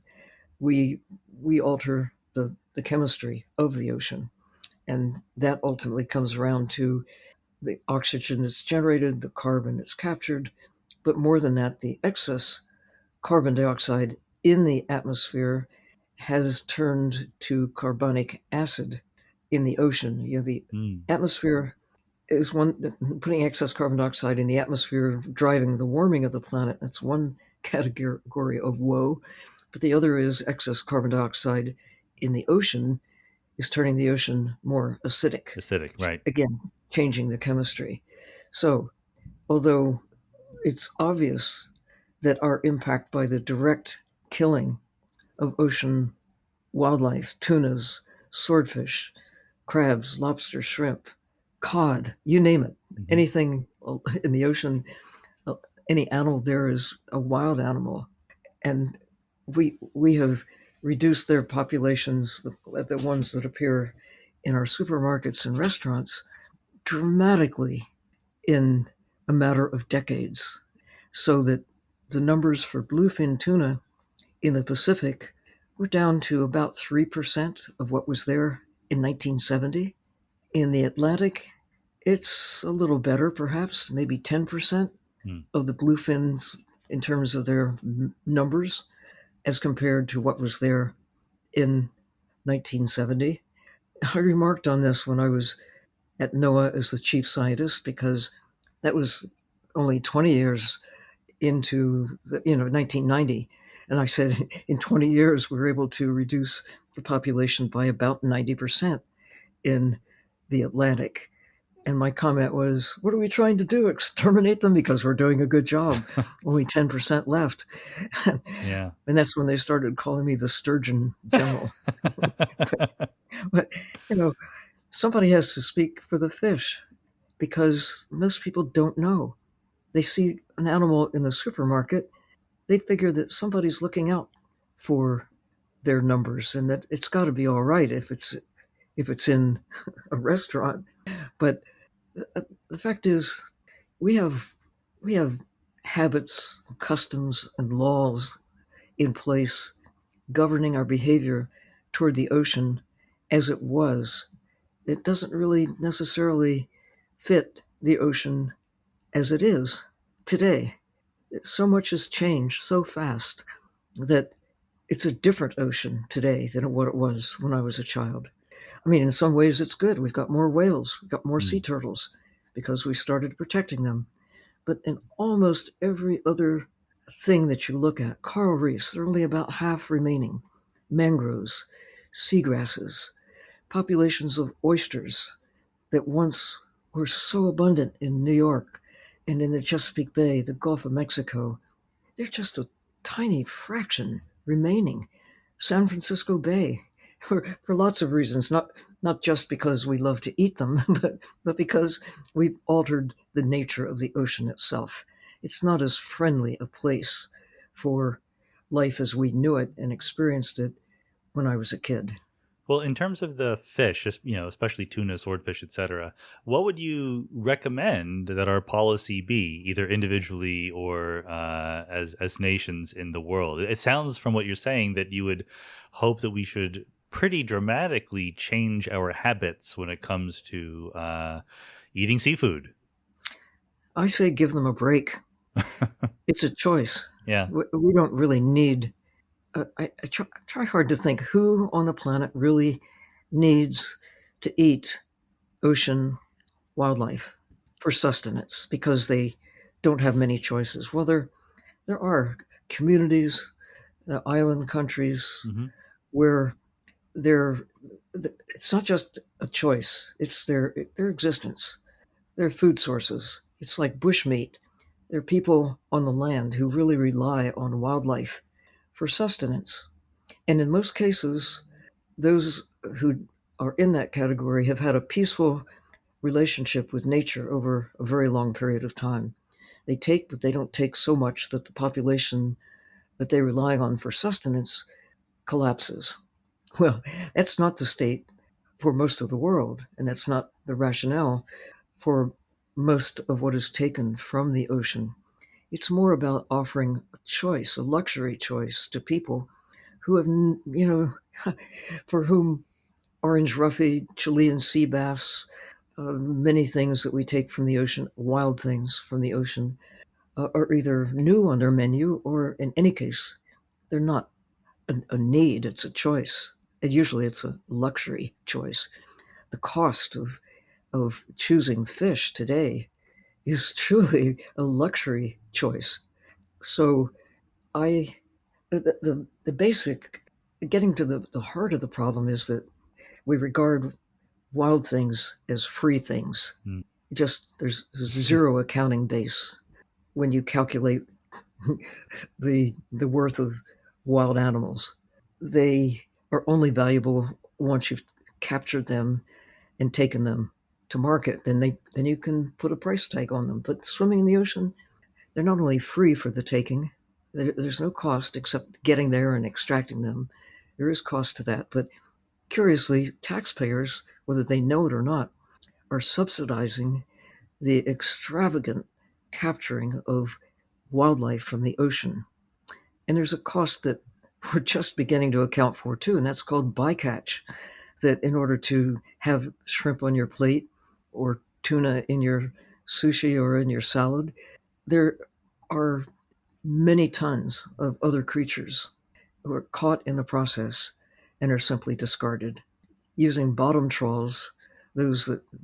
we we alter the chemistry of the ocean. And that ultimately comes around to the oxygen that's generated, the carbon that's captured, but more than that, the excess carbon dioxide in the atmosphere has turned to carbonic acid in the ocean. The Mm. atmosphere is one putting excess carbon dioxide in the atmosphere, driving the warming of the planet. That's one category of woe. But the other is excess carbon dioxide in the ocean is turning the ocean more acidic. Acidic, right? Again, changing the chemistry. So, although it's obvious that our impact by the direct killing of ocean wildlife, tunas, swordfish, crabs, lobster, shrimp, cod, you name it, Hmm. anything in the ocean, uh, any animal there is a wild animal. And we have reduced their populations, the ones that appear in our supermarkets and restaurants, dramatically in a matter of decades, so that the numbers for bluefin tuna in the Pacific were down to about 3% of what was there in 1970. In the Atlantic, it's a little better, perhaps, maybe 10% Mm. of the bluefins in terms of their numbers as compared to what was there in 1970. I remarked on this when I was at NOAA as the chief scientist because that was only 20 years into 1990. And I said, in 20 years, we were able to reduce the population by about 90% in the Atlantic. And my comment was, what are we trying to do? Exterminate them because we're doing a good job. Only 10% left. Yeah. And that's when they started calling me the Sturgeon General. But, you know, somebody has to speak for the fish because most people don't know. They see an animal in the supermarket, they figure that somebody's looking out for their numbers and that it's got to be all right if it's in a restaurant. But the fact is, we have we have habits, customs, and laws in place governing our behavior toward the ocean as it was. It doesn't really necessarily fit the ocean as it is today. So much has changed so fast that it's a different ocean today than what it was when I was a child. I mean, in some ways, it's good. We've got more whales, we've got more sea Mm. turtles because we started protecting them. But in almost every other thing that you look at, coral reefs, they're only about half remaining. Mangroves, seagrasses, populations of oysters that once were so abundant in New York and in the Chesapeake Bay, the Gulf of Mexico, they're just a tiny fraction remaining. San Francisco Bay, for lots of reasons, not just because we love to eat them, but because we've altered the nature of the ocean itself. It's not as friendly a place for life as we knew it and experienced it when I was a kid. Well, in terms of the fish, especially tuna, swordfish, etc., what would you recommend that our policy be, either individually or as nations in the world? It sounds from what you're saying that you would hope that we should pretty dramatically change our habits when it comes to eating seafood. I say give them a break. It's a choice. Yeah. We don't really need. I try hard to think who on the planet really needs to eat ocean wildlife for sustenance because they don't have many choices. Well, there are communities, island countries Hmm. where they're it's not just a choice; it's their existence, their food sources. It's like bushmeat. There are people on the land who really rely on wildlife for sustenance, and in most cases, those who are in that category have had a peaceful relationship with nature over a very long period of time. They take, but they don't take so much that the population that they rely on for sustenance collapses. Well, that's not the state for most of the world, and that's not the rationale for most of what is taken from the ocean. It's more about offering a choice, a luxury choice to people who have, for whom orange roughy, Chilean sea bass, many things that we take from the ocean, wild things from the ocean, are either new on their menu or, in any case, they're not a need, it's a choice. And usually it's a luxury choice. The cost of choosing fish today is truly a luxury choice. So I, the basic, getting to the heart of the problem is that we regard wild things as free things. Mm. Just there's zero accounting base when you calculate the worth of wild animals. They are only valuable once you've captured them and taken them to market. Then you can put a price tag on them. But swimming in the ocean, they're not only free for the taking. There's no cost except getting there and extracting them. There is cost to that, but curiously, taxpayers, whether they know it or not, are subsidizing the extravagant capturing of wildlife from the ocean. And there's a cost that we're just beginning to account for too, and that's called bycatch. That in order to have shrimp on your plate or tuna in your sushi or in your salad, there are many tons of other creatures who are caught in the process and are simply discarded. Using bottom trawls,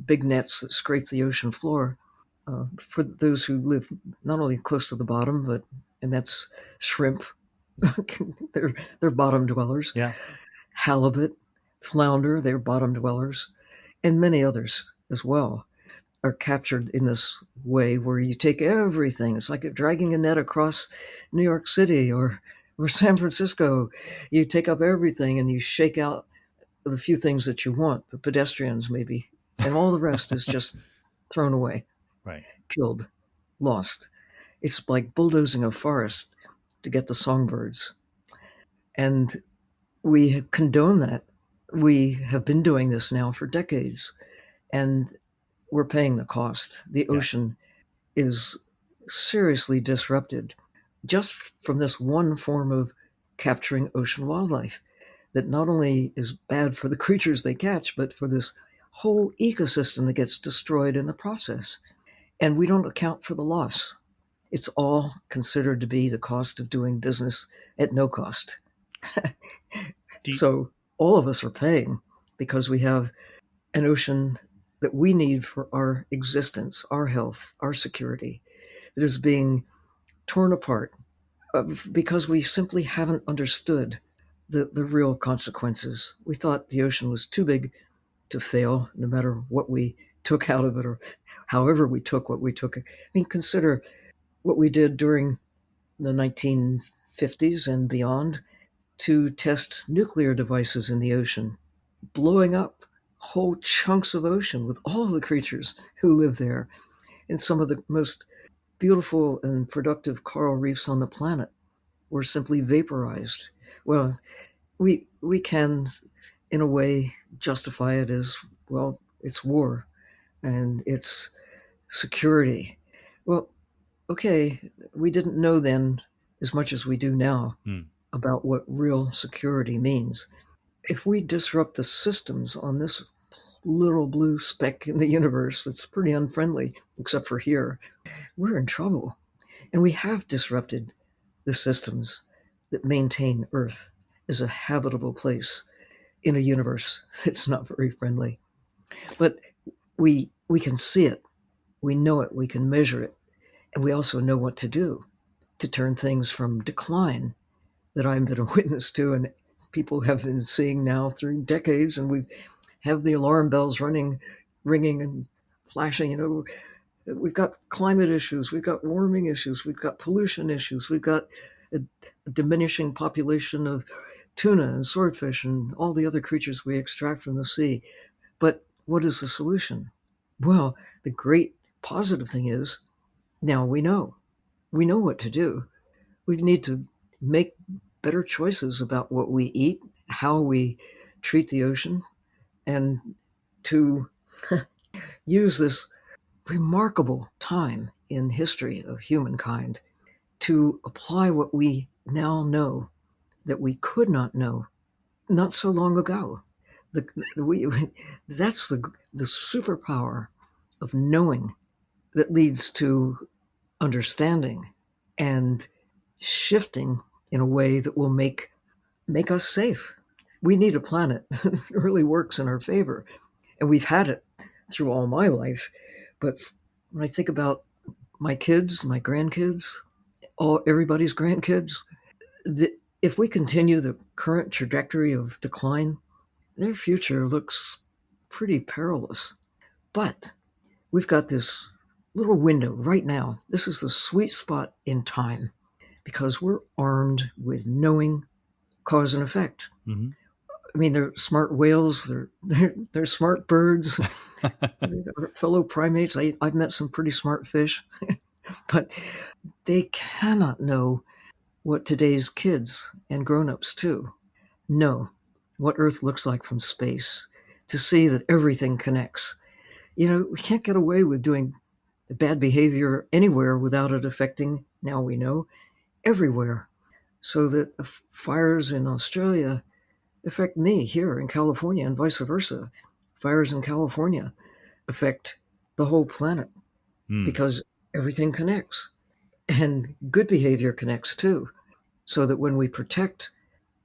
big nets that scrape the ocean floor, for those who live not only close to the bottom, but and that's shrimp. they're bottom dwellers. Yeah. Halibut, flounder, they're bottom dwellers, and many others as well are captured in this way where you take everything. It's like dragging a net across New York City or San Francisco. You take up everything and you shake out the few things that you want, the pedestrians maybe, and all the rest is just thrown away, Right. killed, lost. It's like bulldozing a forest to get the songbirds. And we condone that. We have been doing this now for decades, and we're paying the cost. The Yeah. ocean is seriously disrupted just from this one form of capturing ocean wildlife that not only is bad for the creatures they catch, but for this whole ecosystem that gets destroyed in the process. And we don't account for the loss. It's all considered to be the cost of doing business at no cost. Do, So all of us are paying because we have an ocean that we need for our existence, our health, our security, that is being torn apart because we simply haven't understood the real consequences. We thought the ocean was too big to fail, no matter what we took out of it or however we took what we took. I mean, consider what we did during the 1950s and beyond to test nuclear devices in the ocean, blowing up whole chunks of ocean with all the creatures who live there. And some of the most beautiful and productive coral reefs on the planet were simply vaporized. Well, we can, in a way, justify it as, well, it's war and it's security. Well, okay, we didn't know then as much as we do now hmm, about what real security means. If we disrupt the systems on this little blue speck in the universe that's pretty unfriendly, except for here, we're in trouble. And we have disrupted the systems that maintain Earth as a habitable place in a universe that's not very friendly. But we can see it, we know it, we can measure it, and we also know what to do to turn things from decline that I've been a witness to and people have been seeing now through decades, and we have the alarm bells ringing and flashing. We've got climate issues, we've got warming issues, we've got pollution issues, we've got a diminishing population of tuna and swordfish and all the other creatures we extract from the sea. But what is the solution? Well, the great positive thing is now we know. We know what to do. We need to make better choices about what we eat, how we treat the ocean, and to use this remarkable time in history of humankind to apply what we now know that we could not know not so long ago. The, we, that's the superpower of knowing that leads to understanding and shifting in a way that will make us safe. We need a planet that really works in our favor, and we've had it through all my life. But when I think about my kids, my grandkids, everybody's grandkids, if we continue the current trajectory of decline, their future looks pretty perilous. But we've got this little window right now. This is the sweet spot in time because we're armed with knowing cause and effect. hmm. I mean, they're smart whales, they're smart birds, they're fellow primates. I've met some pretty smart fish, but they cannot know what today's kids and grown-ups too know what Earth looks like from space, to see that everything connects. We can't get away with doing bad behavior anywhere without it affecting, now we know, everywhere. So that the fires in Australia affect me here in California and vice versa. Fires in California affect the whole planet Hmm. because everything connects and good behavior connects too. So that when we protect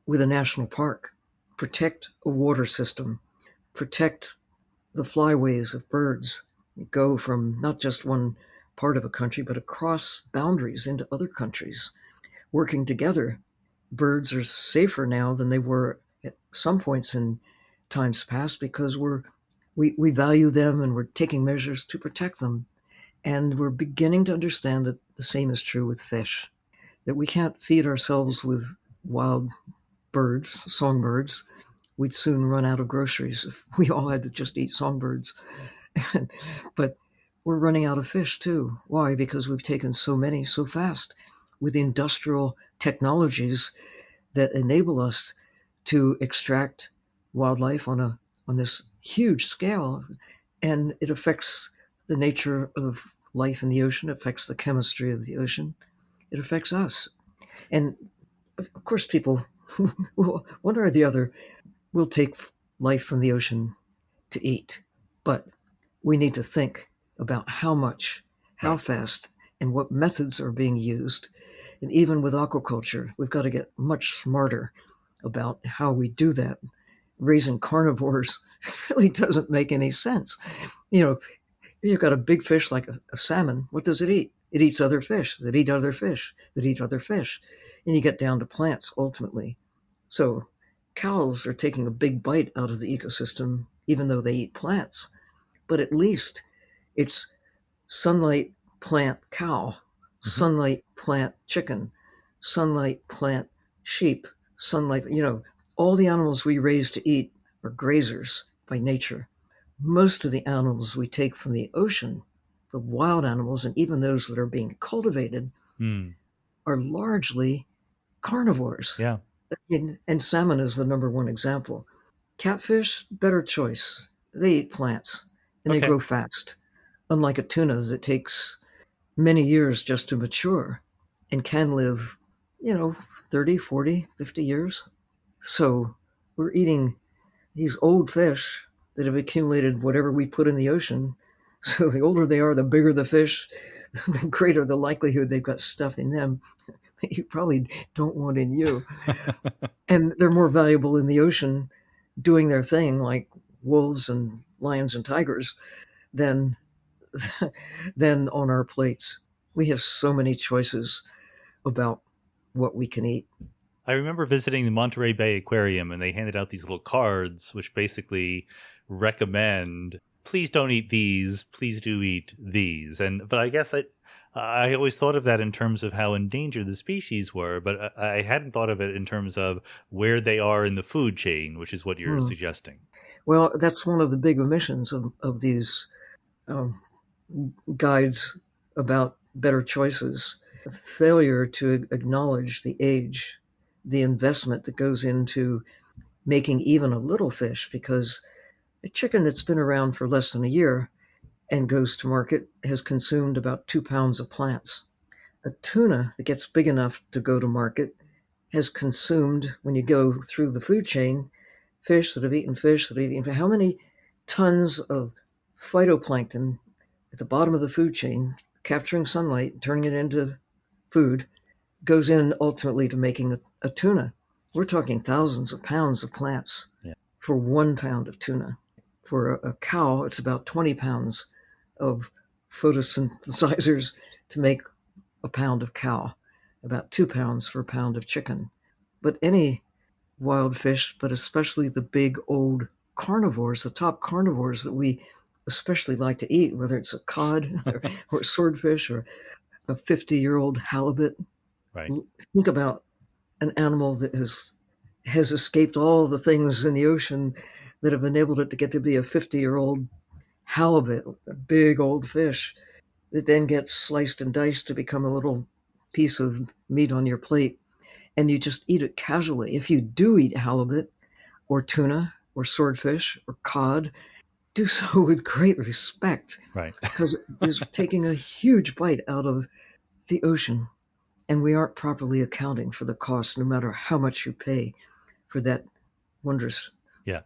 with a national park, protect a water system, protect the flyways of birds, go from not just one part of a country, but across boundaries into other countries, working together. Birds are safer now than they were at some points in times past because we value them and we're taking measures to protect them. And we're beginning to understand that the same is true with fish, that we can't feed ourselves with wild birds, songbirds. We'd soon run out of groceries if we all had to just eat songbirds. But we're running out of fish too. Why? Because we've taken so many so fast with industrial technologies that enable us to extract wildlife on this huge scale, and it affects the nature of life in the ocean, it affects the chemistry of the ocean, it affects us. And of course, people, one or the other, will take life from the ocean to eat. But we need to think about how much, how Right. fast, and what methods are being used. And even with aquaculture, we've got to get much smarter about how we do that. Raising carnivores really doesn't make any sense. You know, you've got a big fish like a salmon. What does it eat? It eats other fish that eat other fish that eat other fish. And you get down to plants ultimately. So cows are taking a big bite out of the ecosystem, even though they eat plants. But at least it's sunlight plant cow, Hmm. sunlight plant chicken, sunlight plant sheep, sunlight, all the animals we raise to eat are grazers by nature. Most of the animals we take from the ocean, the wild animals, and even those that are being cultivated, Mm. are largely carnivores. Yeah. And salmon is the number one example. Catfish, better choice. They eat plants and they Okay. grow fast, unlike a tuna that takes many years just to mature and can live, you know, 30, 40, 50 years. So we're eating these old fish that have accumulated whatever we put in the ocean. So the older they are, the bigger the fish, the greater the likelihood they've got stuff in them that you probably don't want in you. And they're more valuable in the ocean doing their thing, like wolves and lions and tigers, than than on our plates. We have so many choices about what we can eat. I remember visiting the Monterey Bay Aquarium, and they handed out these little cards which basically recommend, please don't eat these, please do eat these. And but I guess I always thought of that in terms of how endangered the species were, but I hadn't thought of it in terms of where they are in the food chain, which is what you're Hmm. suggesting. Well, that's one of the big omissions of these um, guides about better choices. Failure to acknowledge the age, the investment that goes into making even a little fish, because a chicken that's been around for less than a year and goes to market has consumed about 2 pounds of plants. A tuna that gets big enough to go to market has consumed, when you go through the food chain, fish that have eaten. How many tons of phytoplankton at the bottom of the food chain, capturing sunlight, turning it into food, goes in ultimately to making a tuna? We're talking thousands of pounds of plants Yeah. for 1 pound of tuna. For a cow, it's about 20 pounds of photosynthesizers to make a pound of cow, about 2 pounds for a pound of chicken. But any wild fish, but especially the big old carnivores, the top carnivores that we especially like to eat, whether it's a cod or swordfish or a 50-year-old halibut. Right. Think about an animal that has escaped all the things in the ocean that have enabled it to get to be a 50-year-old halibut, a big old fish that then gets sliced and diced to become a little piece of meat on your plate, and you just eat it casually. If you do eat halibut or tuna or swordfish or cod, do so with great respect, Right. because it is taking a huge bite out of the ocean, and we aren't properly accounting for the cost, no matter how much you pay for that wondrous Yeah.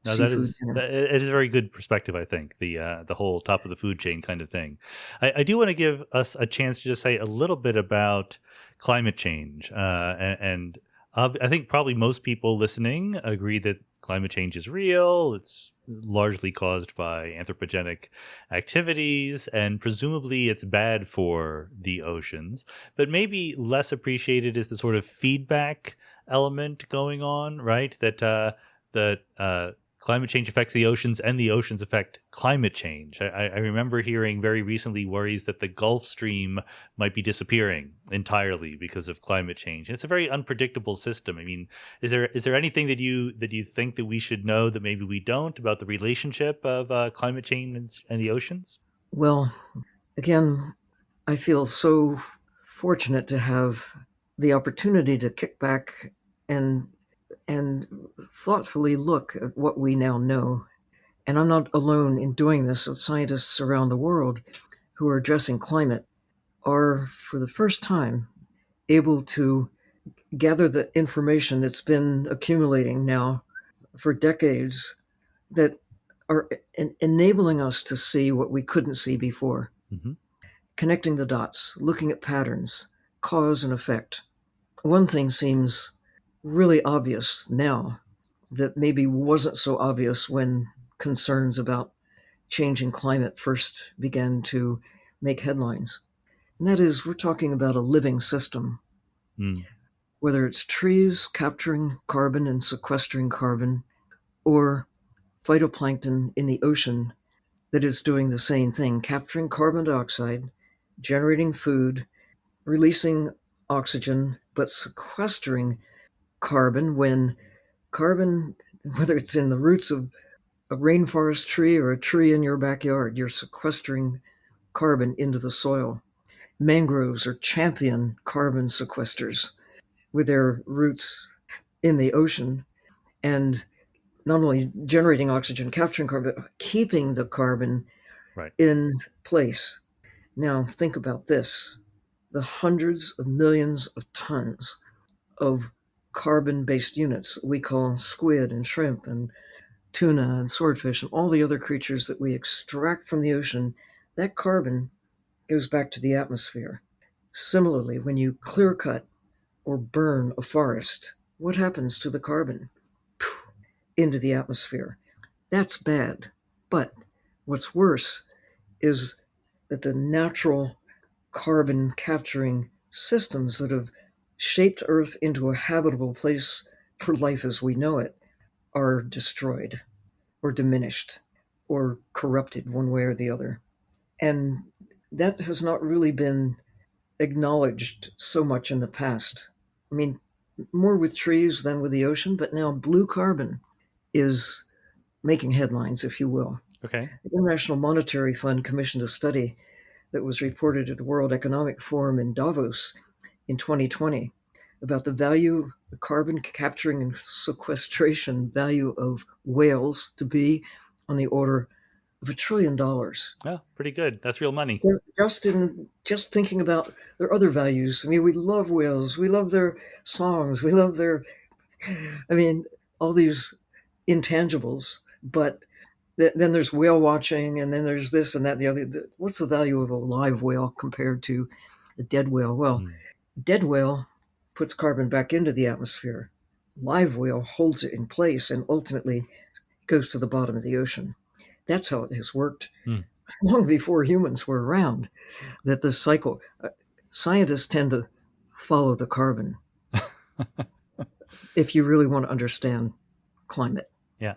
No, seafood dinner. it is a very good perspective. I think the whole top of the food chain kind of thing. I do want to give us a chance to just say a little bit about climate change, and I think probably most people listening agree that climate change is real. It's largely caused by anthropogenic activities, and presumably it's bad for the oceans. But maybe less appreciated is the sort of feedback element going on, right? That climate change affects the oceans and the oceans affect climate change. I remember hearing very recently worries that the Gulf Stream might be disappearing entirely because of climate change. And it's a very unpredictable system. I mean, is there anything that you think that we should know that maybe we don't about the relationship of climate change and the oceans? Well, again, I feel so fortunate to have the opportunity to kick back and and thoughtfully look at what we now know. And I'm not alone in doing this with scientists around the world who are addressing climate are, for the first time, able to gather the information that's been accumulating now for decades that are enabling us to see what we couldn't see before, Mm-hmm. connecting the dots, looking at patterns, cause and effect. One thing seems really obvious now that maybe wasn't so obvious when concerns about changing climate first began to make headlines. And that is, we're talking about a living system, Mm. whether it's trees capturing carbon and sequestering carbon, or phytoplankton in the ocean that is doing the same thing, capturing carbon dioxide, generating food, releasing oxygen, but sequestering carbon when carbon, whether it's in the roots of a rainforest tree or a tree in your backyard, you're sequestering carbon into the soil. Mangroves are champion carbon sequesters with their roots in the ocean and not only generating oxygen, capturing carbon, but keeping the carbon Right. in place. Now, think about this: the hundreds of millions of tons of carbon based units we call squid and shrimp and tuna and swordfish and all the other creatures that we extract from the ocean, that carbon goes back to the atmosphere. Similarly, when you clear cut or burn a forest, what happens to the carbon? Into the atmosphere. That's bad. But what's worse is that the natural carbon capturing systems that have shaped Earth into a habitable place for life as we know it are destroyed or diminished or corrupted one way or the other. And that has not really been acknowledged so much in the past. I mean, more with trees than with the ocean, but now blue carbon is making headlines, if you will. Okay. The International Monetary Fund commissioned a study that was reported at the World Economic Forum in Davos in 2020 about the value, the carbon capturing and sequestration value of whales to be on the order of $1 trillion. Oh, pretty good. That's real money. Just thinking about their other values. I mean, we love whales. We love their songs. We love their, I mean, all these intangibles. But then there's whale watching, and then there's this and that and the other. What's the value of a live whale compared to a dead whale? Well, Mm. dead whale puts carbon back into the atmosphere. Live whale holds it in place and ultimately goes to the bottom of the ocean. That's how it has worked Mm. long before humans were around. That the cycle, scientists tend to follow the carbon if you really want to understand climate. Yeah.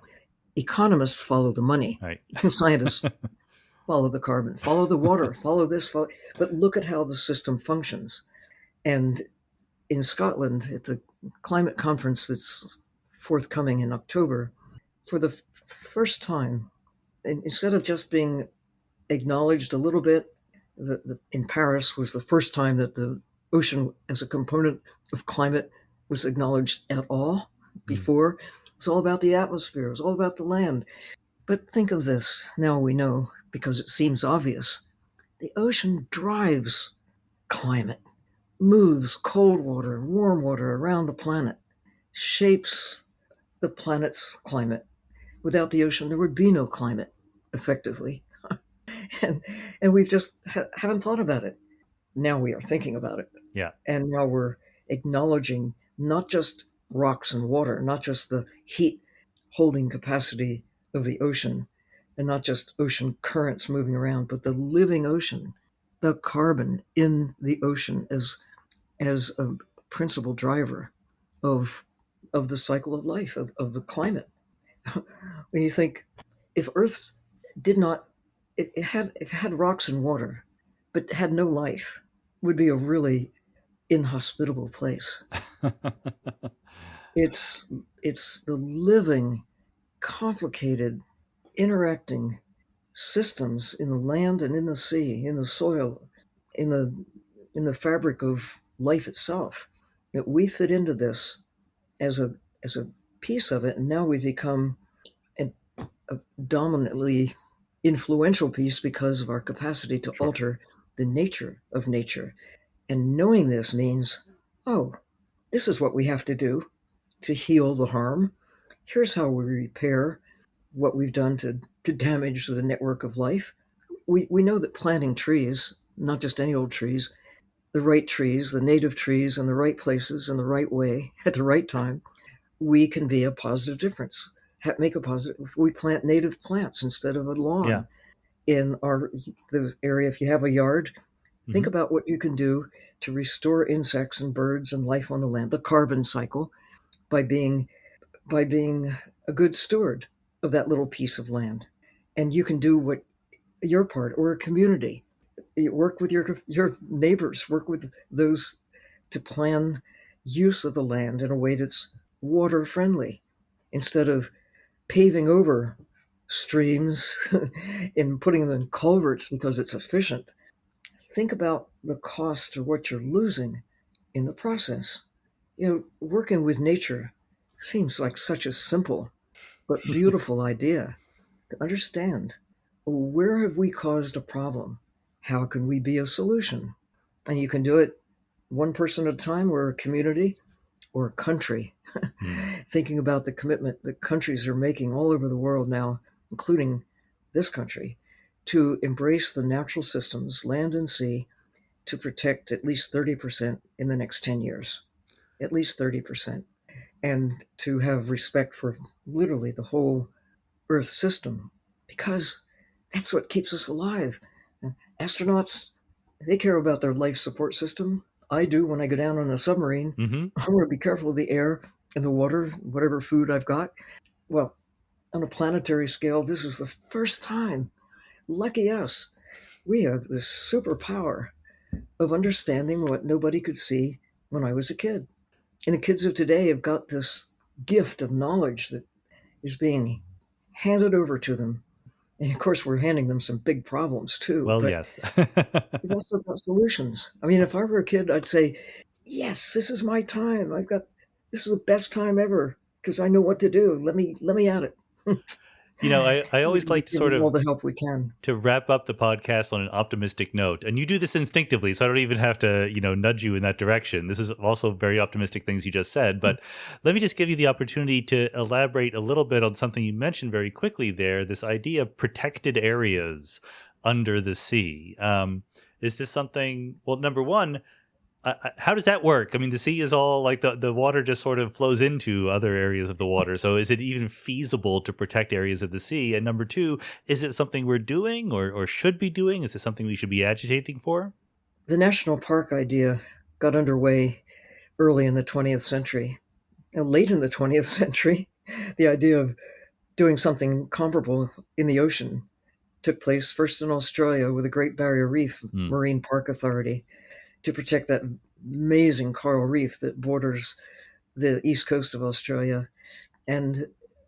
Economists follow the money. Right. Scientists follow the carbon, follow the water, follow this, follow. But look at how the system functions. And in Scotland, at the climate conference that's forthcoming in October, for the first time, instead of just being acknowledged a little bit, in Paris was the first time that the ocean as a component of climate was acknowledged at all. Mm. Before, it's all about the atmosphere, it's all about the land. But think of this, now we know, because it seems obvious, the ocean drives climate, moves cold water and warm water around the planet, shapes the planet's climate. Without the ocean, there would be no climate, effectively. and and we just haven't thought about it. Now we are thinking about it, Yeah. and now we're acknowledging not just rocks and water, not just the heat holding capacity of the ocean, and not just ocean currents moving around, but the living ocean, the carbon in the ocean as a principal driver of the cycle of life of the climate. When you think, if Earth did not, it had rocks and water, but had no life, would be a really inhospitable place. It's it's the living, complicated, interacting systems in the land and in the sea, in the soil, in the fabric of life itself, that we fit into this as a piece of it, and now we become a, a dominantly influential piece because of our capacity to Sure. alter the nature of nature. And knowing this means, oh, this is what we have to do to heal the harm. Here's how we repair what we've done to damage the network of life. We know that planting trees, not just any old trees, the right trees, the native trees in the right places in the right way at the right time, we can be a positive difference. Make a positive. We plant native plants instead of a Yeah. lawn in our the area. If you have a yard, think Hmm. about what you can do to restore insects and birds and life on the land, the carbon cycle, by being a good steward of that little piece of land. And you can do what your part, or a community. You work with your neighbors, work with those to plan use of the land in a way that's water friendly instead of paving over streams and putting them in culverts because it's efficient. Think about the cost or what you're losing in the process. Working with nature seems like such a simple but beautiful idea to understand. Where have we caused a problem? How can we be a solution? And you can do it one person at a time, or a community, or a country. Mm. Thinking about the commitment that countries are making all over the world now, including this country, to embrace the natural systems, land and sea, to protect at least 30% in the next 10 years, at least 30%, and to have respect for literally the whole Earth system, because that's what keeps us alive. Astronauts, they care about their life support system. I do when I go down on a submarine. Hmm. I want to be careful of the air and the water, whatever food I've got. Well, on a planetary scale, this is the first time, lucky us, we have this superpower of understanding what nobody could see when I was a kid. And the kids of today have got this gift of knowledge that is being handed over to them. And of course, we're handing them some big problems too, Well, but yes. we've also got solutions. I mean, if I were a kid, I'd say, yes, this is my time. This is the best time ever because I know what to do. Let me at it. I always We like to give sort them all of the help we can. to wrap up the podcast on an optimistic note. And you do this instinctively, so I don't even have to, nudge you in that direction. This is also very optimistic things you just said. But let me just give you the opportunity to elaborate a little bit on something you mentioned very quickly there, this idea of protected areas under the sea. Is this something, well, number one, how does that work? I mean, the sea is all like the water just sort of flows into other areas of the water. So is it even feasible to protect areas of the sea? And number two, is it something we're doing or should be doing? Is it something we should be agitating for? The national park idea got underway early in the 20th century. Late in the 20th century, the idea of doing something comparable in the ocean took place first in Australia with the Great Barrier Reef Hmm. Marine Park Authority to protect that amazing coral reef that borders the east coast of Australia. And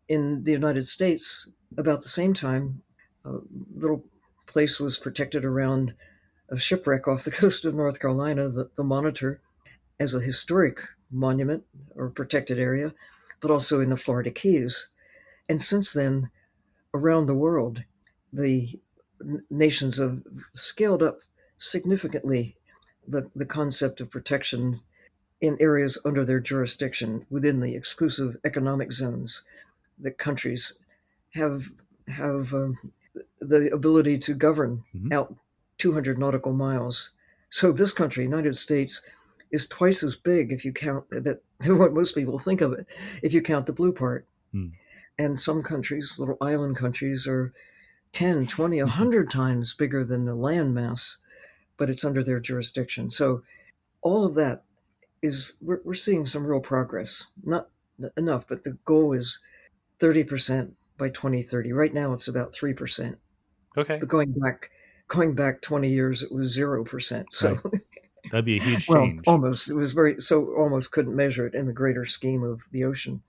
in the United States, about the same time, a little place was protected around a shipwreck off the coast of North Carolina, the Monitor, as a historic monument or protected area, but also in the Florida Keys. And since then, around the world, the nations have scaled up significantly the concept of protection in areas under their jurisdiction within the exclusive economic zones that countries have have the ability to govern Hmm. out 200 nautical miles. So this country, United States, is twice as big if you count that what most people think of it, if you count the blue part. Hmm. And some countries, little island countries, are 10, 20, 100 times bigger than the land mass, but it's under their jurisdiction. So all of that is we're seeing some real progress. Not enough, but the goal is 30% by 2030. Right now it's about 3%. Okay. But going back 20 years it was 0%. So Right. That'd be a huge well, change. almost. It was very so almost couldn't measure it in the greater scheme of the ocean.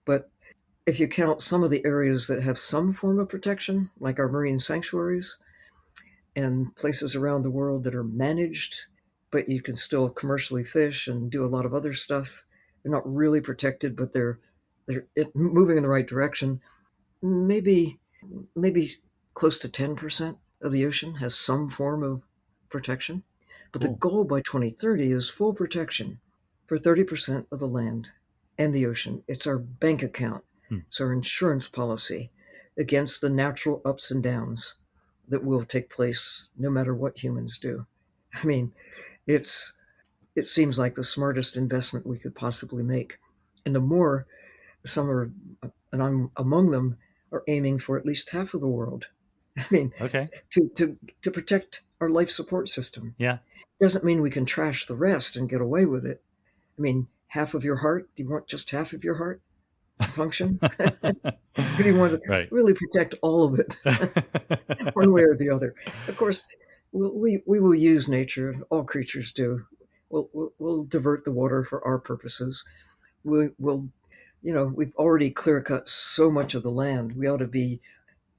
But if you count some of the areas that have some form of protection, like our marine sanctuaries and places around the world that are managed, but you can still commercially fish and do a lot of other stuff. They're not really protected, but they're moving in the right direction. Maybe close to 10% of the ocean has some form of protection. But the Cool. goal by 2030 is full protection for 30% of the land and the ocean. It's our bank account, Hmm. it's our insurance policy against the natural ups and downs that will take place no matter what humans do. I mean, it's it seems like the smartest investment we could possibly make. And the more some are, and I'm among them, are aiming for at least half of the world. I mean, Okay. to protect our life support system. Yeah. Doesn't mean we can trash the rest and get away with it. I mean, half of your heart, do you want just half of your heart to function? Or do you want to Right. really protect all of it, one way or the other? Of course, we will use nature, all creatures do. We'll divert the water for our purposes. We'll, we've already clear cut so much of the land. We ought to be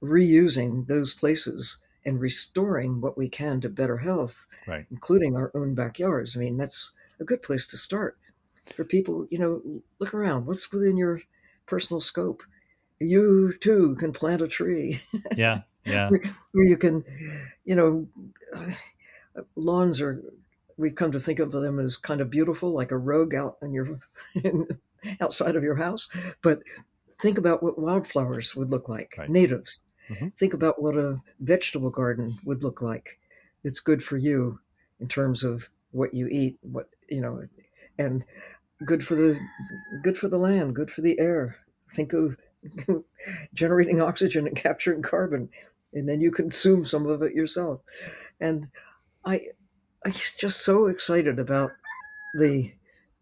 reusing those places and restoring what we can to better health, Right. including our own backyards. I mean, that's a good place to start for people. Look around. What's within your personal scope? You too can plant a tree Yeah. Yeah. where you can, you know, lawns are. We've come to think of them as kind of beautiful, like a rug out in your outside of your house. But think about what wildflowers would look like, Right. natives. Hmm. Think about what a vegetable garden would look like. It's good for you in terms of what you eat, and good for the land, good for the air. Think of generating oxygen and capturing carbon, and then you consume some of it yourself. And I I'm just so excited about the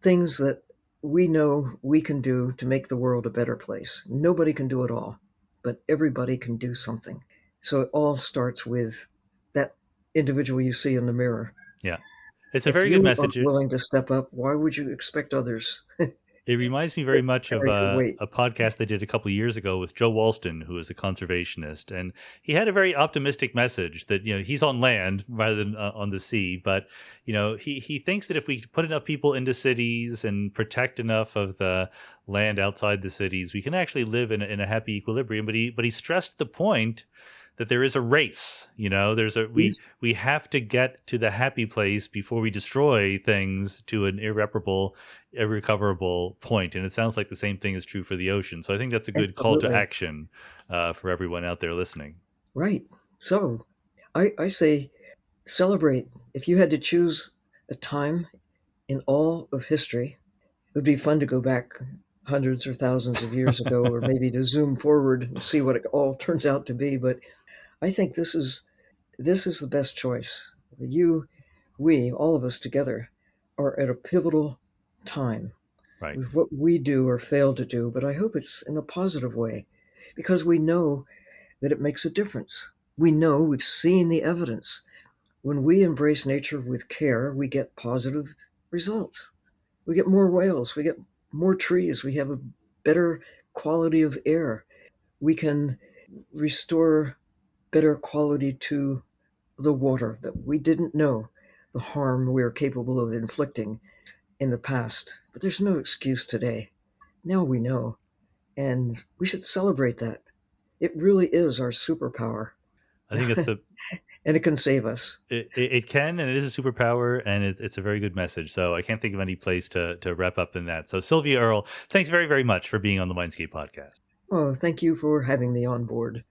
things that we know we can do to make the world a better place. Nobody can do it all, but everybody can do something. So it all starts with that individual you see in the mirror. Yeah. It's a If very good you message. aren't willing to step up, why would you expect others to It reminds me very much of carry your weight? a podcast I did a couple of years ago with Joe Walston, who is a conservationist, and he had a very optimistic message that he's on land rather than on the sea. But he thinks that if we put enough people into cities and protect enough of the land outside the cities, we can actually live in a happy equilibrium. But he stressed the point that there is a race. There's a we have to get to the happy place before we destroy things to an irrecoverable point. And it sounds like the same thing is true for the ocean. So I think that's a good call to Absolutely. action for everyone out there listening. Right. So I say celebrate. If you had to choose a time in all of history, it would be fun to go back hundreds or thousands of years ago, or maybe to zoom forward and see what it all turns out to be. But I think this is the best choice. We, all of us together, are at a pivotal time Right. with what we do or fail to do. But I hope it's in a positive way, because we know that it makes a difference. We know we've seen the evidence. When we embrace nature with care, we get positive results. We get more whales, we get more trees, we have a better quality of air. We can restore better quality to the water that we didn't know the harm we are capable of inflicting in the past. But there's no excuse today. Now we know, and we should celebrate that. It really is our superpower, I think it's and it can save us. it can, and it is a superpower, and it's a very good message. So I can't think of any place to wrap up than that. So Sylvia Earle, thanks very, very much for being on the Mindscape podcast. Oh, thank you for having me on board.